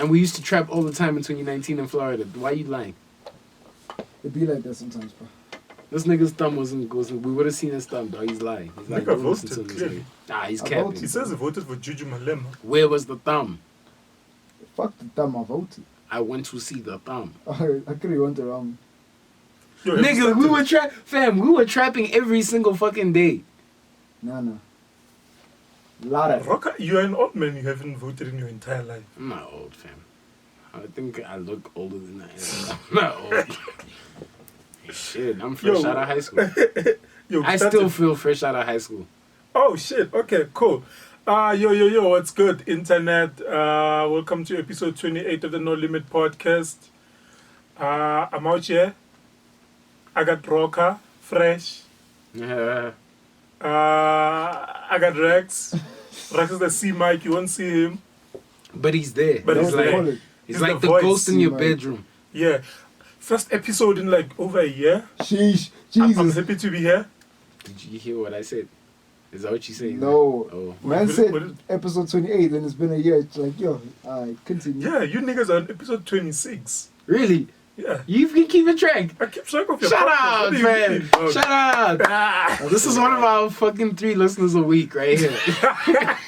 And we used to trap all the time in 2019 in Florida. Why you lying? It be like that sometimes, bro. This nigga's thumb wasn't. We would have seen his thumb, dog. He's lying. He's lying. Nigga Don't listen voted, to this clearly. nigga. Nah, he's I capping. voted. He says he voted for Juju Malema. Where was the thumb? Fuck the thumb, I voted. I went to see the thumb. I could have went around. Yo, have you Nigga, we started? were trapping every single fucking day. Nah. Lot of Roca, you are an old man. You haven't voted in your entire life. I'm not old, fam. I think I look older than I am. I'm not old. Shit, I'm fresh out of high school. Yo, I still feel fresh out of high school. Oh shit. Okay, cool. Yo, what's good, internet? Welcome to episode 28 of the No Limit podcast. I'm out here. I got Roca Phresh. Yeah. I got R.E.X. R.E.X is the C mic. You won't see him. But he's there. But he's he's like, there. he's He's like the the voice. ghost in your Mike. bedroom. Yeah. First episode in like over a year. Sheesh. I'm Jesus. happy to be here. Did you hear what I said? Is that what you say? No. Oh. Man What said is- episode 28 and it's been a year. It's like, yo, continue. Yeah, you niggas are on episode 26. Really? Yeah. You can keep a track. I keep track of your Shut podcast. up, What do you man. mean, dog? Shut up. Ah. This is one of our fucking 3 listeners a week right here.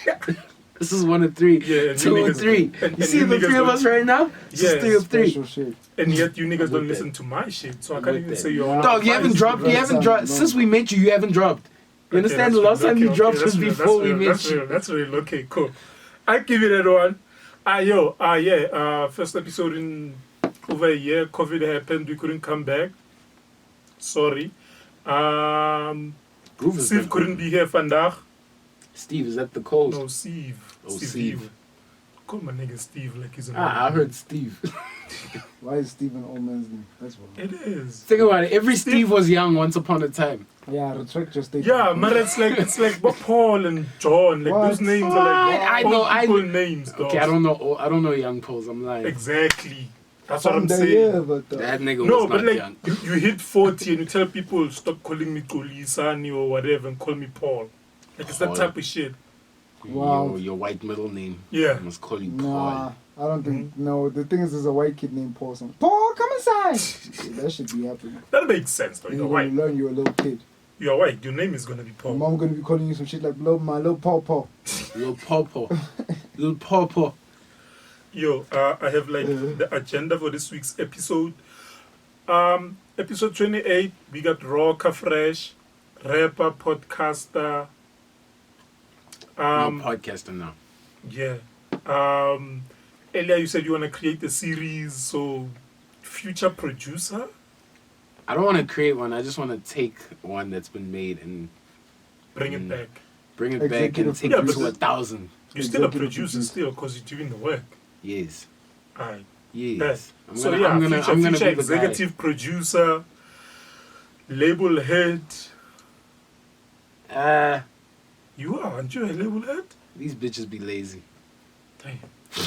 This is 1 of 3. Yeah, and 2 you and niggas 3. don't- and You see you the niggas 3 of don't- us right now? This Yes. is 3 of 3. Special shit. And yet you niggas With don't that. listen to my shit, so I With can't even that. say you're one of Dog, you my haven't shit. dropped. You haven't dropped. No. Since we met you, you haven't dropped. You Okay, understand? that's The last real. time you Okay, dropped okay, was that's real, before we that's real, met that's you. real, that's real. Okay, cool. I give you that one. First episode in over a year. COVID happened. We couldn't come back. Sorry. Groove is Steve been couldn't be here vandaag. Steve, is that the cold? No, Steve. Oh, Steve. Call my nigga Steve like he's a I heard Steve. Why is Steve an old man's name? That's wrong. It is. Think about it. Every Steve was young once upon a time. Yeah, retract your statement. Yeah, man, it's like Bob Paul and John. Like What? those names are like I know, I people know. names. Dog. Okay, I don't know young Poles. I'm lying. Exactly. That's what I'm Someday, saying. yeah, but That nigga No, was but not like young. you hit 40 and you tell people stop calling me Kolisani or whatever and call me Paul. Like it's that Paul. type of shit. Wow. Your white middle name. Yeah. I must call you nah, Paul. I don't think. No, the thing is, there's a white kid named Paul. Paul, come inside. Yeah, that should be happening. That makes sense though. And You're you're gonna white. learn you're a little kid. You're white. Your name is gonna be Your Paul. mom gonna be calling you some shit like my little Paul. Little Pawpaw. Little Pawpaw. Yo, I have like the agenda for this week's episode. Episode 28, we got Roca Phresh, rapper, podcaster. No podcaster now. Yeah. Earlier you said you want to create a series, so future producer? I don't want to create one. I just want to take one that's been made and Bring it back. bring it back and Executive take Yeah, it but to the- 1,000. You're still a Executive producer producer. still because you're doing the work. Yes. Alright. Yes. I'm future future be the guy. executive producer, label head. You are, aren't you a label head? These bitches be lazy. Damn.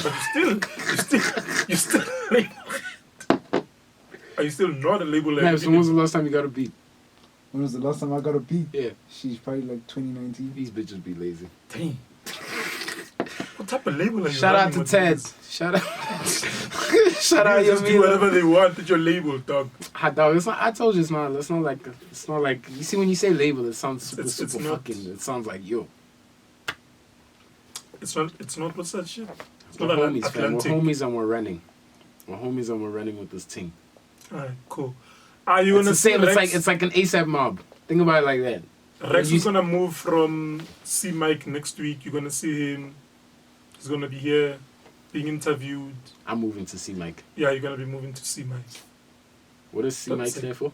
But you still label head. Are you still not a label head? Man, so when was the last time you got a beat? When was the last time I got a beat? Yeah. She's probably like 2019. These bitches be lazy. Damn. What type of label are you Shout out running to with Ted. niggas? Shout out. Shout out Niggas your just do whatever man. they want with your label, dog. Hot dog. It's not. I told you it's not. It's not like. It's not like. You see, when you say label, it sounds super, It's super not- fucking. It sounds like yo. It's not what's that shit? It's We're not an homies, fam. We're Atlantic. homies and we're running. We're homies and we're running with this team. Alright, cool. Are you It's gonna the same. see It's like an ASAP mob. Think about it like that. Rex you- is gonna move from C Mike next week. You're gonna see him. He's gonna be here, being interviewed. I'm moving to C Mike. Yeah, you're gonna be moving to C Mike. What does C That's Mike it. stand for?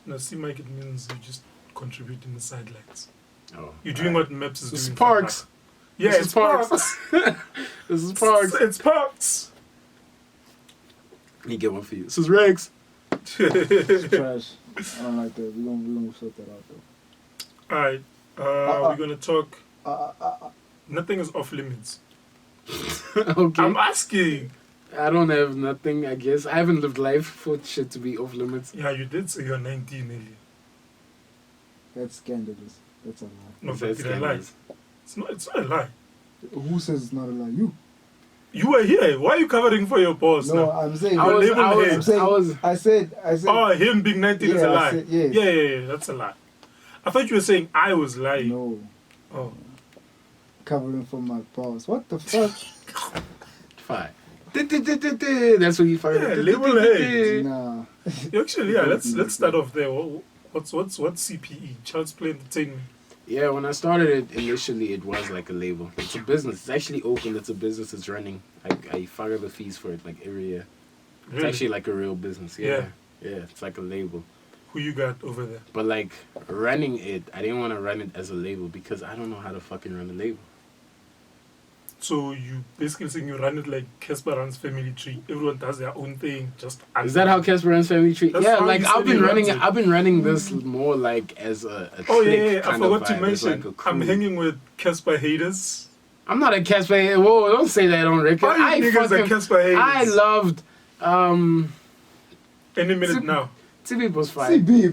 No, C Mike it means you just contribute in the sidelines. Oh, You're doing what Maps is This is doing. Parks. Yeah, This it's is Parks. Parks. This is Parks. It's Parks. Let me get one for you. This is R.E.X. It's trash. I don't like that. We gonna sort that out though. Alright. We're gonna talk. Nothing is off limits. Okay. I'm asking. I don't have nothing, I guess. I haven't lived life for shit to be off limits. Yeah, you did say you're 19 earlier. That's scandalous. That's a lie. No, That's but did I lie? scandalous. It's not a lie. Who says it's not a lie? You. You were here. Why are you covering for your boss No, now? I'm saying. I was- I said. Oh, him being 19 is a Yeah, I lie. said, yes. Yeah, that's a lie. I thought you were saying I was lying. No, Oh. covering for my boss. What the fuck? Fine. That's what you find. Yeah, label hate. Nah. Actually, yeah. Let's start off there. What's CPE? Child's Play Entertainment. Yeah, when I started it initially, it was like a label. It's a business. It's actually open. It's a business. It's running. I fire the fees for it like every year. It's Really? actually like a real business. Yeah. It's like a label. Who you got over there? But like running it, I didn't want to run it as a label because I don't know how to fucking run a label. So you basically saying you run it like Cassper runs Family Tree. Everyone does their own thing. Just Is that how Cassper runs Family Tree? That's Yeah, how like he said he runs it. I've been running this more like as a Oh clique yeah. I kind of forgot to vibe, as mention. like a crew. I'm hanging with Cassper haters. I'm not a Cassper. Whoa, don't say that on record. All you niggas are Cassper haters. I loved Any minute now. TV was fine. TV.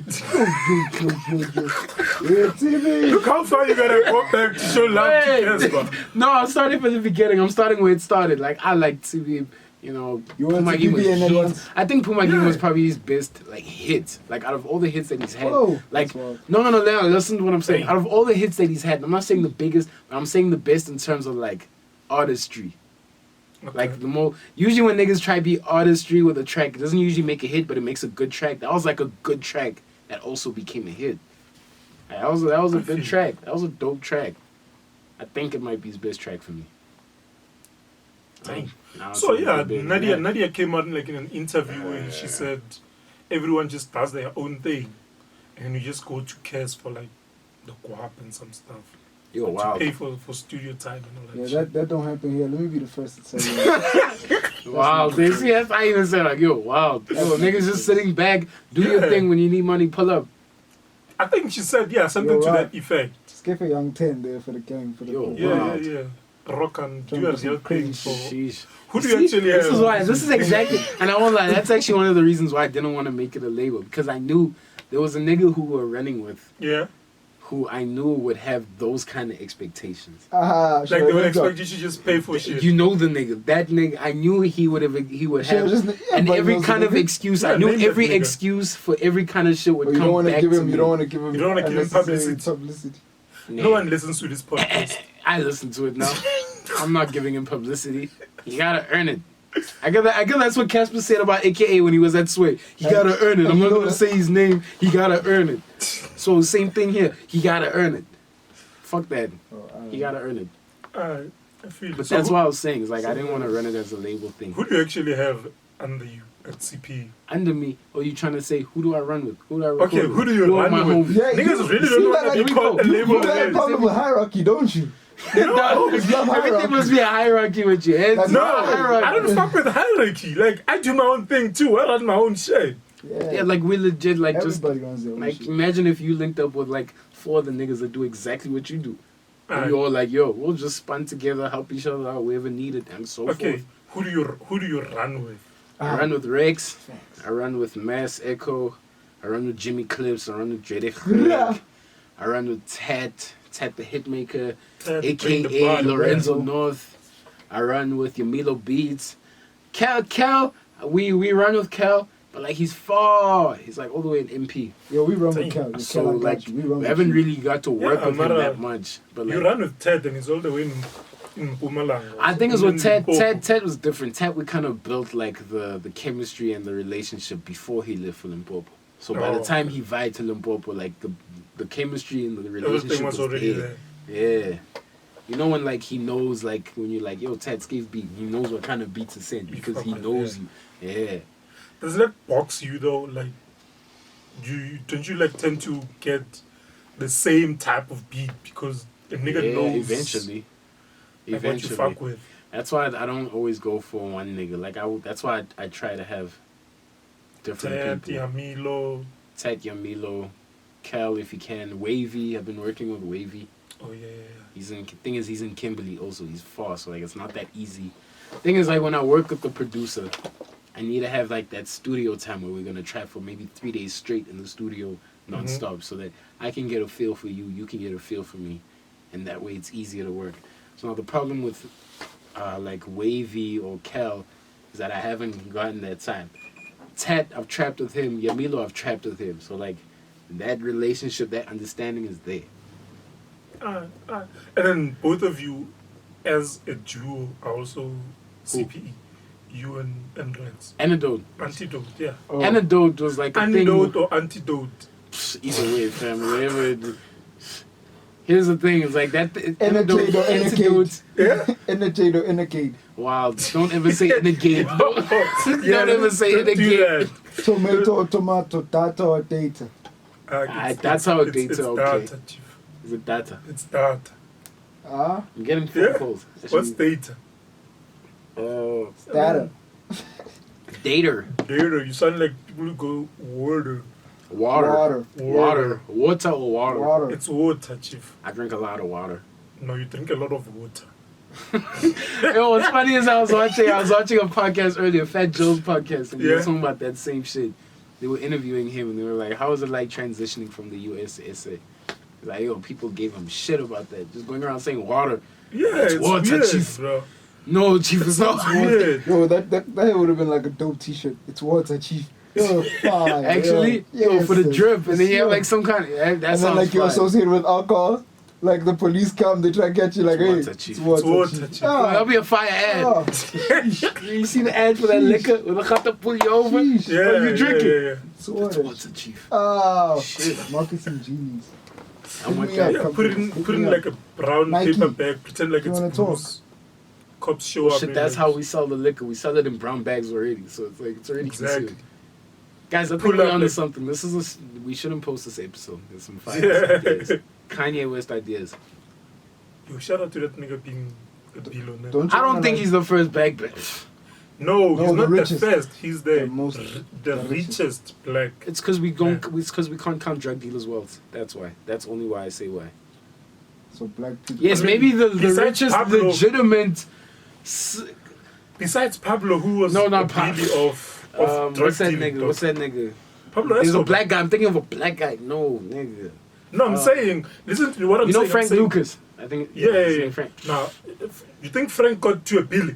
Look how far you gotta go back to show love to Wait. Cassper. No, I'm starting from the beginning. I'm starting where it started. Like I like TV. You know, You want Puma to Ging was be in that heat. one? I think Puma Ging Yeah. was probably his best like hit. Like out of all the hits that he's had, Whoa, like that's wild. no, listen to what I'm saying. Hey. Out of all the hits that he's had, I'm not saying the biggest, but I'm saying the best in terms of like artistry. Okay. Like the more usually when niggas try to be artistry with a track, it doesn't usually make a hit, but it makes a good track. That was like a good track that also became a hit. That was a good track. That was a dope track. I think it might be his best track for me. Dang. Now So it's a yeah, bit- Nadia came out like in an interview and she said everyone just does their own thing, and you just go to Cass for like the guap and some stuff. Yo, To wow. pay for studio time and all that. Yeah, shit. that don't happen here. Let me be the first to tell you. Wow, they see that's I even said like yo, wow. Yo, niggas just sitting back, do your Yeah. thing when you need money, pull up. I think she said something You're to right. that effect. Just give a young 10 there for the gang. For the Yo, Yeah, Wow. yeah. Rock and do Trying to your do some real thing crazy for. Sheesh. Who do See, you actually this have? is why this is exactly and I won't lie, that's actually one of the reasons why I didn't want to make it a label. Because I knew there was a nigga who we were running with Yeah. who I knew would have those kind of expectations. Like Like they would expect you to just pay for shit. You know the nigga. That nigga I knew he would have and every kind of excuse I Yeah, knew name that every nigga. excuse for every kind of shit would You don't come want to back give to him. me. You don't want to give him. You don't wanna give him unnecessary publicity. Nah. No one listens to this podcast. I listen to it now. I'm not giving him publicity. You gotta earn it. I guess that's what Cassper said about AKA when he was at Sway. He gotta earn it. I'm not gonna say his name. He gotta earn it. So same thing here. He gotta earn it. Fuck that. He gotta earn it. I feel But so that's who, what I was saying. Is like I didn't want to run it as a label thing. who do you actually have under you at CP? Under me, or you trying to say who do I run with? Who do I record Okay, with? who do you are run my with? homies? Yeah, Niggas really see don't know that, what like, you call a You label. got a is. problem with hierarchy, don't you? No, It's not Everything hierarchy. must be a hierarchy with you. It's That's no, not a hierarchy. I don't fuck with hierarchy. Like I do my own thing too. I run my own shit. Yeah, like we legit like just Everybody runs their own like shit. imagine if you linked up with like 4 other niggas that do exactly what you do. And Alright. you're all like, yo, we'll just spun together, help each other out wherever needed, and so Okay, forth. who do you run with? I run with R.E.X. I run with Mass Echo. I run with Jimmy Clips. I run with Yeah. I run with Tat the Hitmaker, Ted, bring the aka body, Lorenzo bro. North. I run with Yamilo Beats. Cal, we run with Cal, but like he's far. He's like all the way in MP. Yo, we run Dang. with Cal. Yo, So Cal, I got like you. We run we with haven't you. really got to work Yeah, with him Mara, that much. But You like run with Ted and he's all the way in Mpumalanga. I think it's And with then Limpopo. Ted was different. Ted we kind of built like the chemistry and the relationship before he left for Limpopo. So by the Oh. time he vibed to Limpopo, like the chemistry and the relationship Everything was already there. Yeah. You know when like he knows like when you're like, yo, Ted Skate's beat, he knows what kind of beat to send because he fuck with, knows you. Yeah. Does that box you though? Like, don't you like tend to get the same type of beat because a nigga Yeah, knows eventually. like, what you fuck with? That's why I don't always go for one nigga. Like that's why I try to have different Ted, people. Yamilo. Ted, Yamilo, Cal if he can, Wavy. I've been working with Wavy. Oh yeah. He's in Kimberley also. He's far, so like it's not that easy. Thing is like when I work with the producer, I need to have like that studio time where we're gonna trap for maybe 3 days straight in the studio nonstop, so that I can get a feel for you, you can get a feel for me, and that way it's easier to work. So now the problem with like Wavy or Kel is that I haven't gotten that time. Ted, I've trapped with him. Yamilo, I've trapped with him. So like that relationship, that understanding is there. And then both of you, as a duo, are also CPE. You and R.E.X. Antidote. Antidote, yeah. Oh. Antidote was like a Antidote thing. or antidote. Either way, fam. Whatever. Here's the thing: it's like that. Antidote or Antidote. Yeah? Antidote or Antidote. Wow! Don't ever say it again. Don't ever say it don't do again. that. Tomato or tomato, data or data. That's how it's data. Okay. data, Chief. Is it data? It's data. Ah, I'm getting phone Yeah? calls. What's data? data. Dater. Data. You sound like people who go water. Water. Water. Water or water? Water. It's water, Chief. I drink a lot of water. No, you drink a lot of water. Yo, what's funny is I was watching a podcast earlier, Fat Joe's podcast, and they were Yeah. talking about that same shit. They were interviewing him, and they were like, "How was it like transitioning from the US to SA?" Like, yo, people gave him shit about that, just going around saying water. Yeah, it's water, weird, Chief. bro. No, Chief, it's not It's water. weird. Yo, that would have been like a dope T-shirt. It's water, Chief. Yo, fine. Actually, yo, for the drip, and then you have like some kind of that and then sounds like you're fire. associated with alcohol. Like the police come, they try to catch you. Like, It's hey, water, it's Chief. water, It's water, Chief. Chief. That'll be a fire ad. Oh, You see the ad for that liquor with the cut to pull you over? Sheesh. Yeah, Oh, you drink it? yeah. it's It's water. water, Chief. Oh, Shit. marketing genius. I want me that. up. Yeah, put in like a brown Nike. paper bag, pretend like You it's wanna talk? booze. Cops show up. Shit, and that's like, how we sell the liquor. We sell it in brown bags already, so it's like it's already Exactly. concealed. Guys, I think Pull we're up onto like- something. We shouldn't post this episode. There's some fire Yeah. ideas. Kanye West ideas. Yo, shout out to that nigga being a billionaire. Don't you I don't wanna, think like, he's the first bag bitch. No, he's the not richest. the first. He's the The most- the the richest black. It's because we Yeah. can't count drug dealers' wealth. That's why. That's only why I say why. So black people. Yes, I mean, maybe the besides richest Pablo- legitimate. Besides Pablo, who was No, not a Pablo. billy of drug What's that dealing, nigga? dog. What's that nigga? Pablo There's a Escobar. black guy. I'm thinking of a black guy. No, nigga. No, I'm saying. Listen to what I'm You saying. know Frank I'm saying, Lucas? I think. Yeah, his yeah, name yeah. Frank. Now, you think Frank got to a billy?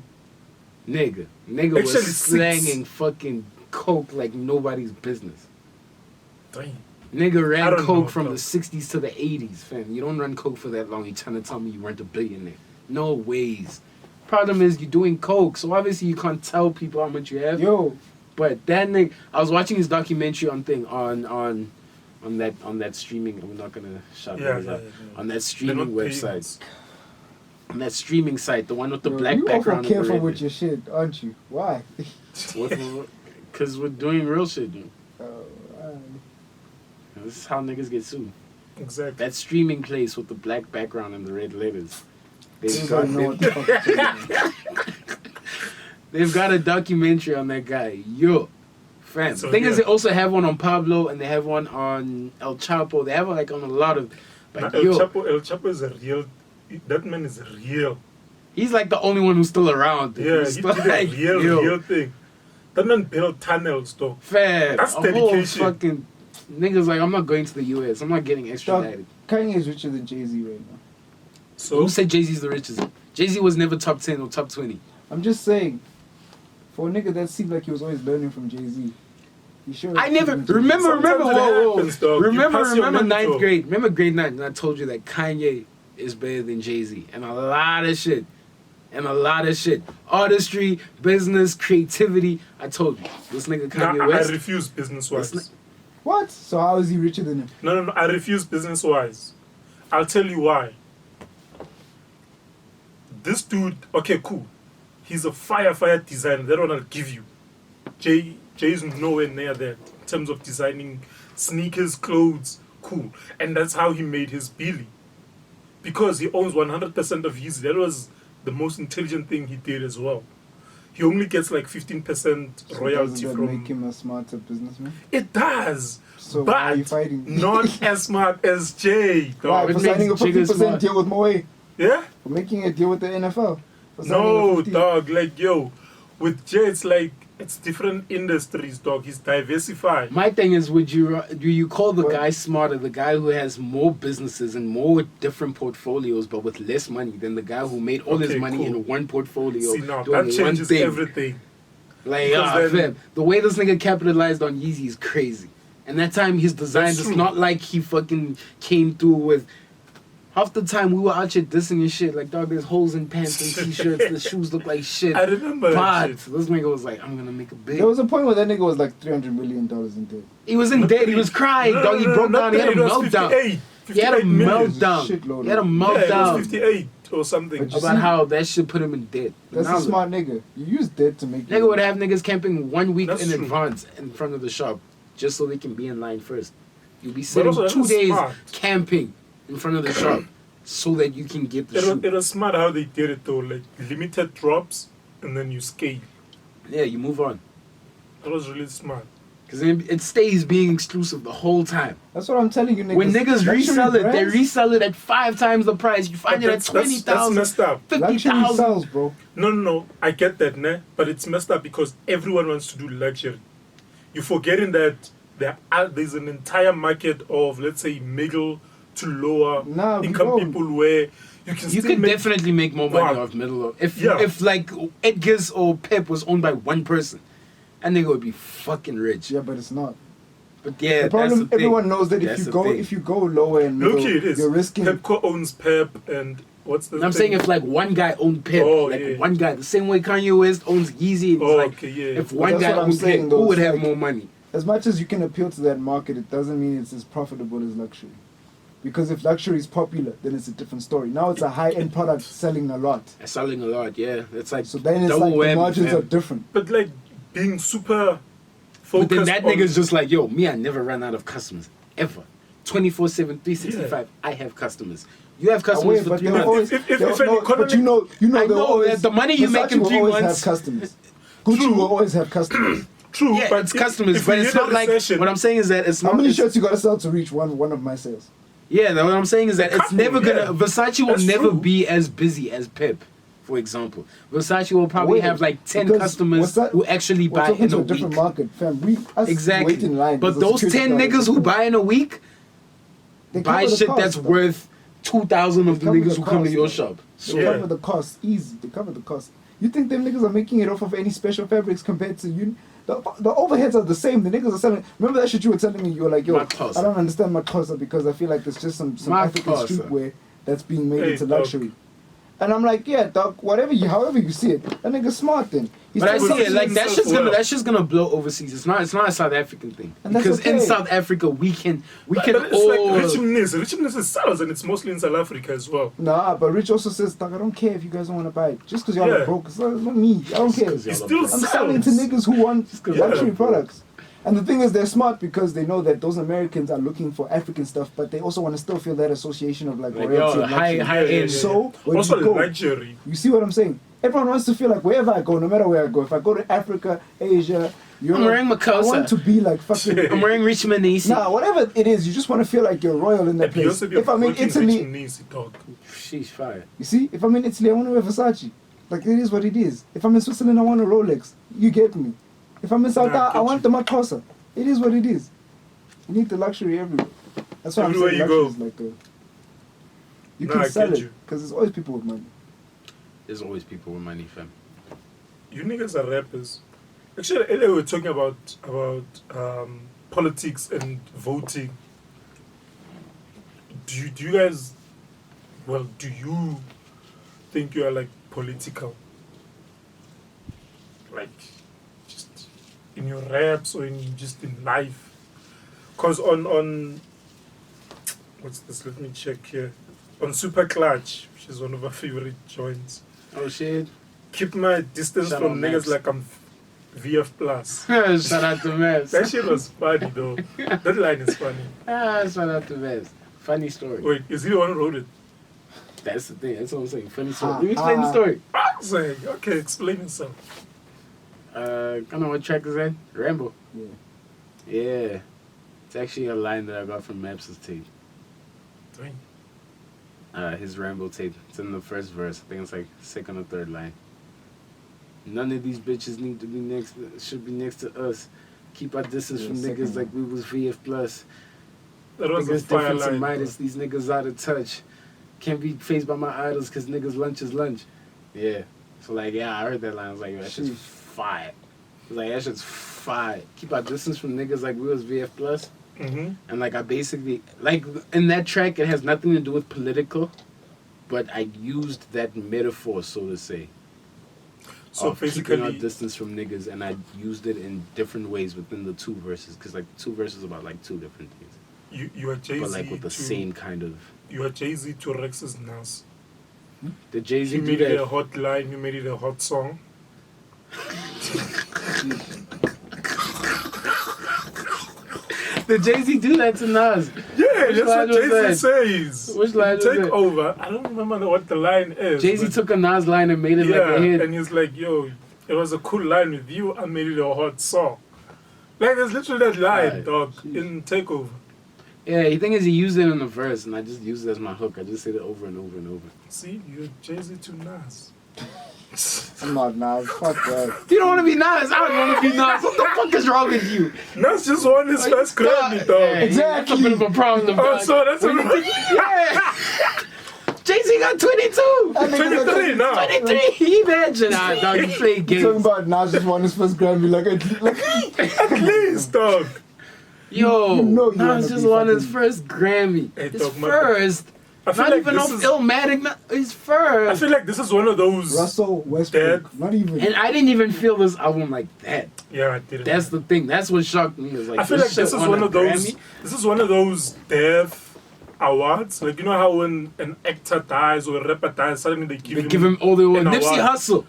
Nigga Actually, was six. slanging fucking coke like nobody's business. Damn. Nigga I ran don't coke know, from dog. the 60s to the 80s, fam. You don't run coke for that long. You trying to tell me you weren't a billionaire. No ways. Problem is, you're doing coke, so obviously you can't tell people how much you have. Yo, But that nigga, I was watching his documentary on that streaming. I'm not gonna shout Yeah, it yeah, out. yeah. On that They're streaming not paying website, us. on that streaming site, the one with the yo, black you awful background. and the careful red with your shit, aren't you? Why? Because we're doing real shit, dude. Alright. This is how niggas get sued. Exactly. That streaming place with the black background and the red letters. You They've don't know what the fuck you're doing. they've got a documentary on that guy. Yo. Fam. So, Thing is, yeah. they also have one on Pablo and they have one on El Chapo. They have like on a lot of. Now, Like, El yo, Chapo is a real. That man is real. he's like the only one who's still around. Yeah, Who's he still did a like, real, yo, real thing. That man built tunnels, though. Fam. That's a whole dedication. fucking. Niggas like, I'm not going to the US. I'm not getting extradited. Kanye is richer than Jay-Z right now. So Who said Jay-Z's the richest? Jay-Z was never top 10 or top 20. I'm just saying, for a nigga that seemed like he was always learning from Jay-Z, he sure. I never remember. Sometimes it Whoa. happens, dog. You Remember pass your ninth mentor. grade. Remember grade 9, and I told you that Kanye is better than Jay-Z, and a lot of shit, artistry, business, creativity. I told you, this nigga Nah, Kanye I West. refuse business-wise. This What? So how is he richer than him? No, I refuse business-wise. I'll tell you why. This dude, okay, cool. He's a fire designer. That one I'll give you. Jay's nowhere near that in terms of designing sneakers, clothes, cool. And that's how he made his Billy. Because he owns 100% of his. That was the most intelligent thing he did as well. He only gets like 15% So royalty doesn't that from. make him a smarter businessman? It does. So but why are you fighting? not as smart as Jay. Why? dog. For It signing a makes Jigga 50% smart. deal with Moe? Yeah? For making a deal with the NFL? For signing No, a 50? dog. Like, yo, with Jay, it's like It's different industries, dog. He's diversified. My thing is, do you call the What? guy smarter, the guy who has more businesses and more different portfolios, but with less money than the guy who made all his Okay, money cool. in one portfolio See now, doing that one changes thing? everything. Like, Because then- fam, the way this nigga capitalized on Yeezy is crazy. And that time his designs, That's it's true. not like he fucking came through with. Half the time we were out here dissing and shit. Like, dog, there's holes in pants and t-shirts. The shoes look like shit. I remember that But shit. this nigga was like, I'm gonna make a big. There was a point where that nigga was like $300 million in debt. He was in debt. He was crying, dog. He broke down. He had a meltdown. He had a 58 million. meltdown. Shitload He had a of- Yeah, it meltdown was 58 or something. But you about see- how that shit put him in debt. But That's now a smart nigga. You use debt to make. nigga would have niggas camping 1 week That's in true. advance in front of the shop just so they can be in line first. You'll be But sitting also, 2 that's days smart. camping in front of the shop so that you can get the shoe. It was smart how they did it though, like limited drops and then you scale. Yeah, you move on. That was really smart. Because it stays being exclusive the whole time. That's what I'm telling you, niggas. When niggas Luxury resell it, they brands- resell it at 5 times the price. You find But it at 20,000, that's messed up. Luxury 50,000. sells, bro. No. I get that, ne? But it's messed up because everyone wants to do luxury. You're forgetting that there's an entire market of, let's say, middle to lower Nah, we income don't. people where you can You still could make definitely make more money Wow. off middle. If Yeah. if like Edgar's or Pep was owned by one person, that nigga would be fucking rich. Yeah, but it's not. But yeah, The problem, that's the thing. everyone knows that That's if the you go, thing. if you go lower and middle, Look, it is. you're risking. Pepco owns Pep and what's the And I'm thing? saying if like one guy owned Pep, Oh, like yeah. one guy, the same way Kanye West owns Yeezy, it's Oh, like okay, yeah. if one that's guy what I'm owned saying, Pep, though, who would it's have like- more money? As much as you can appeal to that market, it doesn't mean it's as profitable as luxury. Because if luxury is popular, then it's a different story. Now it's a high-end product selling a lot. It's selling a lot, yeah. It's like So then it's double like the whammy, margins fam. are different. But like being super But focused then that on, nigga's just like, yo, me, I never run out of customers. Ever. 24/7, 365, I have customers. You have customers Wait, for but 3 they'll months. always, If they'll- an no, economy- but you know I they'll know always, that the money you make Versace in will 3 always months- have customers. Gucci True. will always have customers. true, Yeah, but it's customers, if but we it's hit a not like, recession- what I'm saying is that it's How not. many it's- shirts you gotta sell to reach one of my sales? Yeah, what I'm saying is that it's couple, never gonna. yeah. Versace will That's never true. be as busy as Pep, for example. Versace will probably Wait, have like 10 because customers what's that- who actually We're buy talking in to a a different week. market, fam. We us Exactly. wait in line. But there's a those security 10 guard. niggas who buy in a week They buy cover the shit cost, that's though. worth 2,000 of They the cover niggas the who come to cost, your though. shop. They Yeah. cover the cost easy. They cover the cost. You think them niggas are making it off of any special fabrics compared to you? The overheads are the same. The niggas are selling. Remember that shit you were telling me? You were like, yo, Makosa. I don't understand Makosa because I feel like there's just some African Makosa. streetwear that's being made Hey, into dog. luxury. And I'm like, yeah, dog. However you see it, that nigga's smart then. He's But I still see it selling like himself that well. shit's gonna blow overseas. It's not a South African thing. And that's Because in okay. South Africa we can But it's all like Richmond is sells and it's mostly in South Africa as well. Nah, but Rich also says, dog, I don't care if you guys don't want to buy it. Just because y'all Yeah. are broke, it's not me. I don't care. 'cause y'all It's are still broke. I'm selling to niggas who want 'cause luxury yeah. products. And the thing is, they're smart because they know that those Americans are looking for African stuff, but they also want to still feel that association of like Like, royalty yo, and high luxury. end. So, where Also you go, luxury. you see what I'm saying? Everyone wants to feel like wherever I go, no matter where I go, if I go to Africa, Asia, Europe, wearing I Makosa. want to be like fucking. I'm wearing Richmond AC. Nah, whatever it is, you just want to feel like you're royal in that And place. Beyonce be If I'm in working Italy, Richmond easy, dog. She's fire. you see, if I'm in Italy, I want to wear Versace. Like, it is what it is. If I'm in Switzerland, I want a Rolex. You get me. If I'm in South Nah, I I get want you. the Makosa. It is what it is. You need the luxury everywhere. That's why Everywhere I'm saying you luxury go. is like a... You Nah, can I sell get it, you. because there's always people with money. There's always people with money, fam. You niggas are rappers. Actually, earlier we were talking about politics and voting. Do you guys? Well, do you think you are like political? Like, just in your raps or just in life? Cause on what's this? Let me check here. On Super Clutch, which is one of our favorite joints. Oh shit. Keep my distance Shout from out niggas Maps. like I'm VF plus. Shout out to Mavs. That shit was funny though. That line is funny. Shout out to Mavs. Funny story. Wait, is he the one who wrote it? That's the thing. That's what I'm saying. Funny story. Ah, Let me explain the ah. story. I was like, okay, explain yourself. Kind of what track is that? Rambo. Yeah. Yeah. It's actually a line that I got from Maps' tape. Dang. His Rambo tape. It's in the first verse. I think it's like second or third line. None of these bitches need to be should be next to us. Keep our distance from second niggas like we was VF plus. That was a Niggas fire different to line. Midas. These niggas out of touch. Can't be faced by my idols because niggas lunch is lunch. Yeah. So like, yeah, I heard that line. I was like, yo, that shit's fire. I was like, that shit's fire. Keep our distance from niggas like we was VF plus. Mm-hmm. And like I basically like in that track, it has nothing to do with political, but I used that metaphor, so to say. So Of keeping our basically, distance from niggas, and I used it in different ways within the two verses, because like two verses about like two different things, you are Jay-Z but like with the to, same kind of. You are Jay-Z to R.E.X's Nas. Did Jay-Z He do made it a that? hot line, you made it a hot song. Did Jay-Z do that to Nas? Yeah, Which that's line what was Jay-Z that? says. Which line was Take that? over. I don't remember what the line is. Jay-Z but- took a Nas line and made it like a hit. and he's like, yo, it was a cool line with you, I made it a hot song. Like, there's literally that line, Right. dog, Jeez. in Takeover. Yeah, the thing is, he used it in the verse, and I just used it as my hook. I just said it over and over and over. See, you're Jay-Z to Nas. I'm not now. Fuck that. You don't want to be Nas. I don't want to be Nas. What the fuck is wrong with you? Nas just won his first Grammy, dog. Yeah, that's a bit of a problem. Oh, dog. so that's a Yeah. Jay-Z got 22. 23 now. 23. Imagine, dog, you play Talking games. about Nas just won his first Grammy, like At least, dog. Yo, You know you Nas wanna just be won his fucking- first Grammy. Hey, His dog, my- first. I feel Not like even this off is, Illmatic. His I first. feel like this is one of those. Russell Westbrook. Not even. And I didn't even feel this album like that. Yeah, I didn't. That's the thing. That's what shocked me. Is like, I feel like this shit is won one a of those. Grammy. This is one of those death awards. Like, you know how when an actor dies or a rapper dies, suddenly they They give him all the an Nipsey award. Hussle.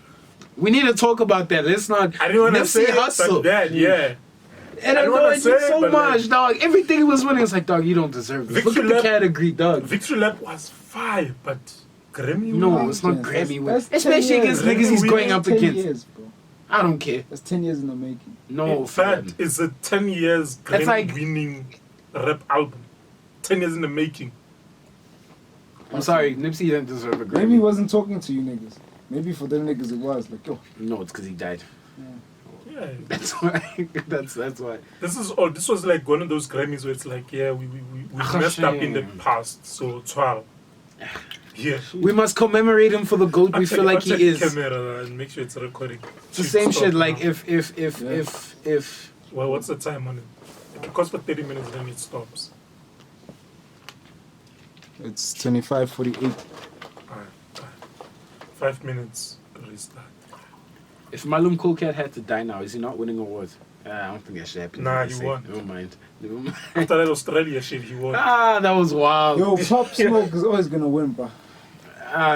We need to talk about that. Let's not. I didn't want to Nipsey say it, Hussle. but that, yeah. And I I don't wanna annoyed me say it, so but much, like- dog. Everything he was winning, it's like, dog, you don't deserve this. Look Victory at the lap- category, dog. Victory Lap was fire, but Grammy No, winner? it's not That's- Grammy win. that's 10 Especially years. against niggas he's Grammy going up 10 against. years, bro. I don't care. That's 10 years in the making. No, In fact, fam. it's a 10 years That's Grammy like- winning rap album. 10 years in the making. I'm sorry, Nipsey didn't deserve a Grammy. Maybe he wasn't talking to you niggas. Maybe for them niggas it was. Like, yo. No, it's because he died. Yeah. That's why. that's why. This was like one of those Grammys where it's like, yeah, we messed up in the past, so 12. Yeah. We must commemorate him for the GOAT we feel like I'll check he is. Camera and make sure it's recording. It's the same Stop shit. Like now. if Well, what's the time on it? It goes for 30 minutes, then it stops. It's 25:48. Alright. 5 minutes, restart. if Malum Coolcat had to die now, is he not winning awards? I don't think that should happen. Nah, Like I he say. won. Never mind. After that Australia shit, he won. That was wild. Yo, Pop Smoke is always gonna win, bro.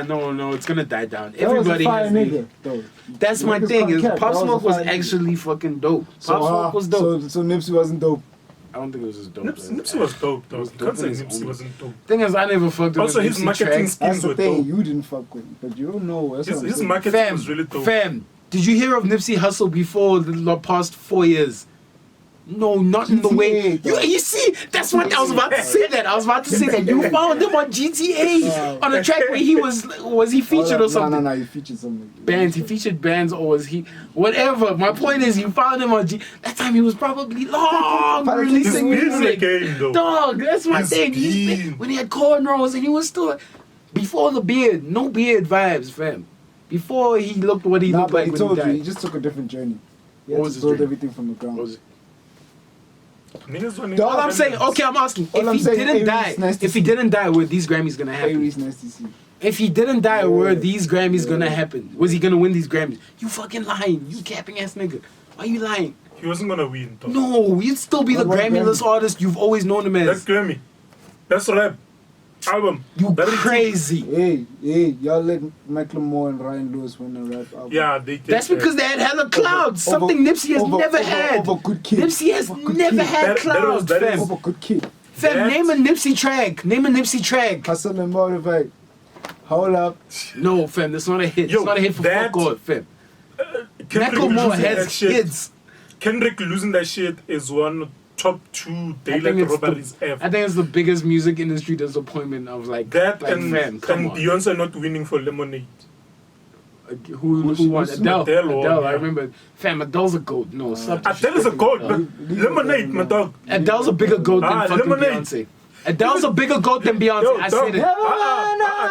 No, it's gonna die down. That was a Everybody fire has nigga, though. That's my Niggas thing. can't Is cap. Pop That was a Smoke was fire nigga. actually fucking dope. So, Pop Smoke was dope. So Nipsey wasn't dope. I don't think it was as dope. Nipsey was dope, though. was You dope can't say in his Nipsey own- wasn't dope. Thing is, I never fucked with Also, his Nipsey marketing tracks. That's schemes the were thing. dope. You didn't fuck with, but you don't know. That's what I'm His saying. marketing was really dope. Fam, did you hear of Nipsey Hussle before the past 4 years? No, not in the way. GTA, You see, that's what I was about to say. That I was about to say that you found him on GTA on a track where he was he featured or something. No, he featured something. Bands, he featured bands, or was he whatever? My point is, you found him on that time. He was probably long He's releasing He's in the music. game, though. Dog, that's my He's thing. been. When he had cornrows and he was still before the beard, no beard vibes, fam. Before he looked what he Nah, looked but like he when told he you, he died. just took a different journey. He What had was to his build journey? everything from the ground. What was it? Niggas don't Dog, All I'm saying, okay, I'm asking, All if I'm he saying, didn't Avery's die, nice to if he see. didn't die, were these Grammys gonna happen? Avery's nice to see. If he didn't die, were Yeah. these Grammys gonna Yeah. happen? Was he gonna win these Grammys? You fucking lying, you capping ass nigga. Why you lying? He wasn't gonna win, though. No, you'd still be the What Grammy-less Grammy? artist you've always known him That's as. Grammy. That's rap. Album. You That is- crazy. Hey, y'all let Macklemore and Ryan Lewis win a rap album. Yeah, they did. That's because they had hella clouds. Something Nipsey has never had. Over good kid. Nipsey has Over good never kid. had That clouds, is- fam. Over good kid. Fam, that- name a Nipsey track. Name a Nipsey track. Hustle and motivate. Hold up. No, fam, that's not a hit. Yo, It's not a hit for that- fuck all, fam. Kendrick Macklemore losing that has shit. hits. Kendrick losing that shit is one top 2 I daylight think, it's robberies the, ever. I think it's the biggest music industry disappointment of like That like, and, fam, come and on. Beyonce not winning for Lemonade. Who won? Adele. Adele won, Adele. yeah. I remember. Fam, Adele's a goat. No, stop Adele is a disrespecting goat, Adele. but Lemonade, my dog. Adele's a bigger goat than fucking Lemonade. Beyonce. Adele's a bigger goat than Beyonce. Yo, I dog. said it.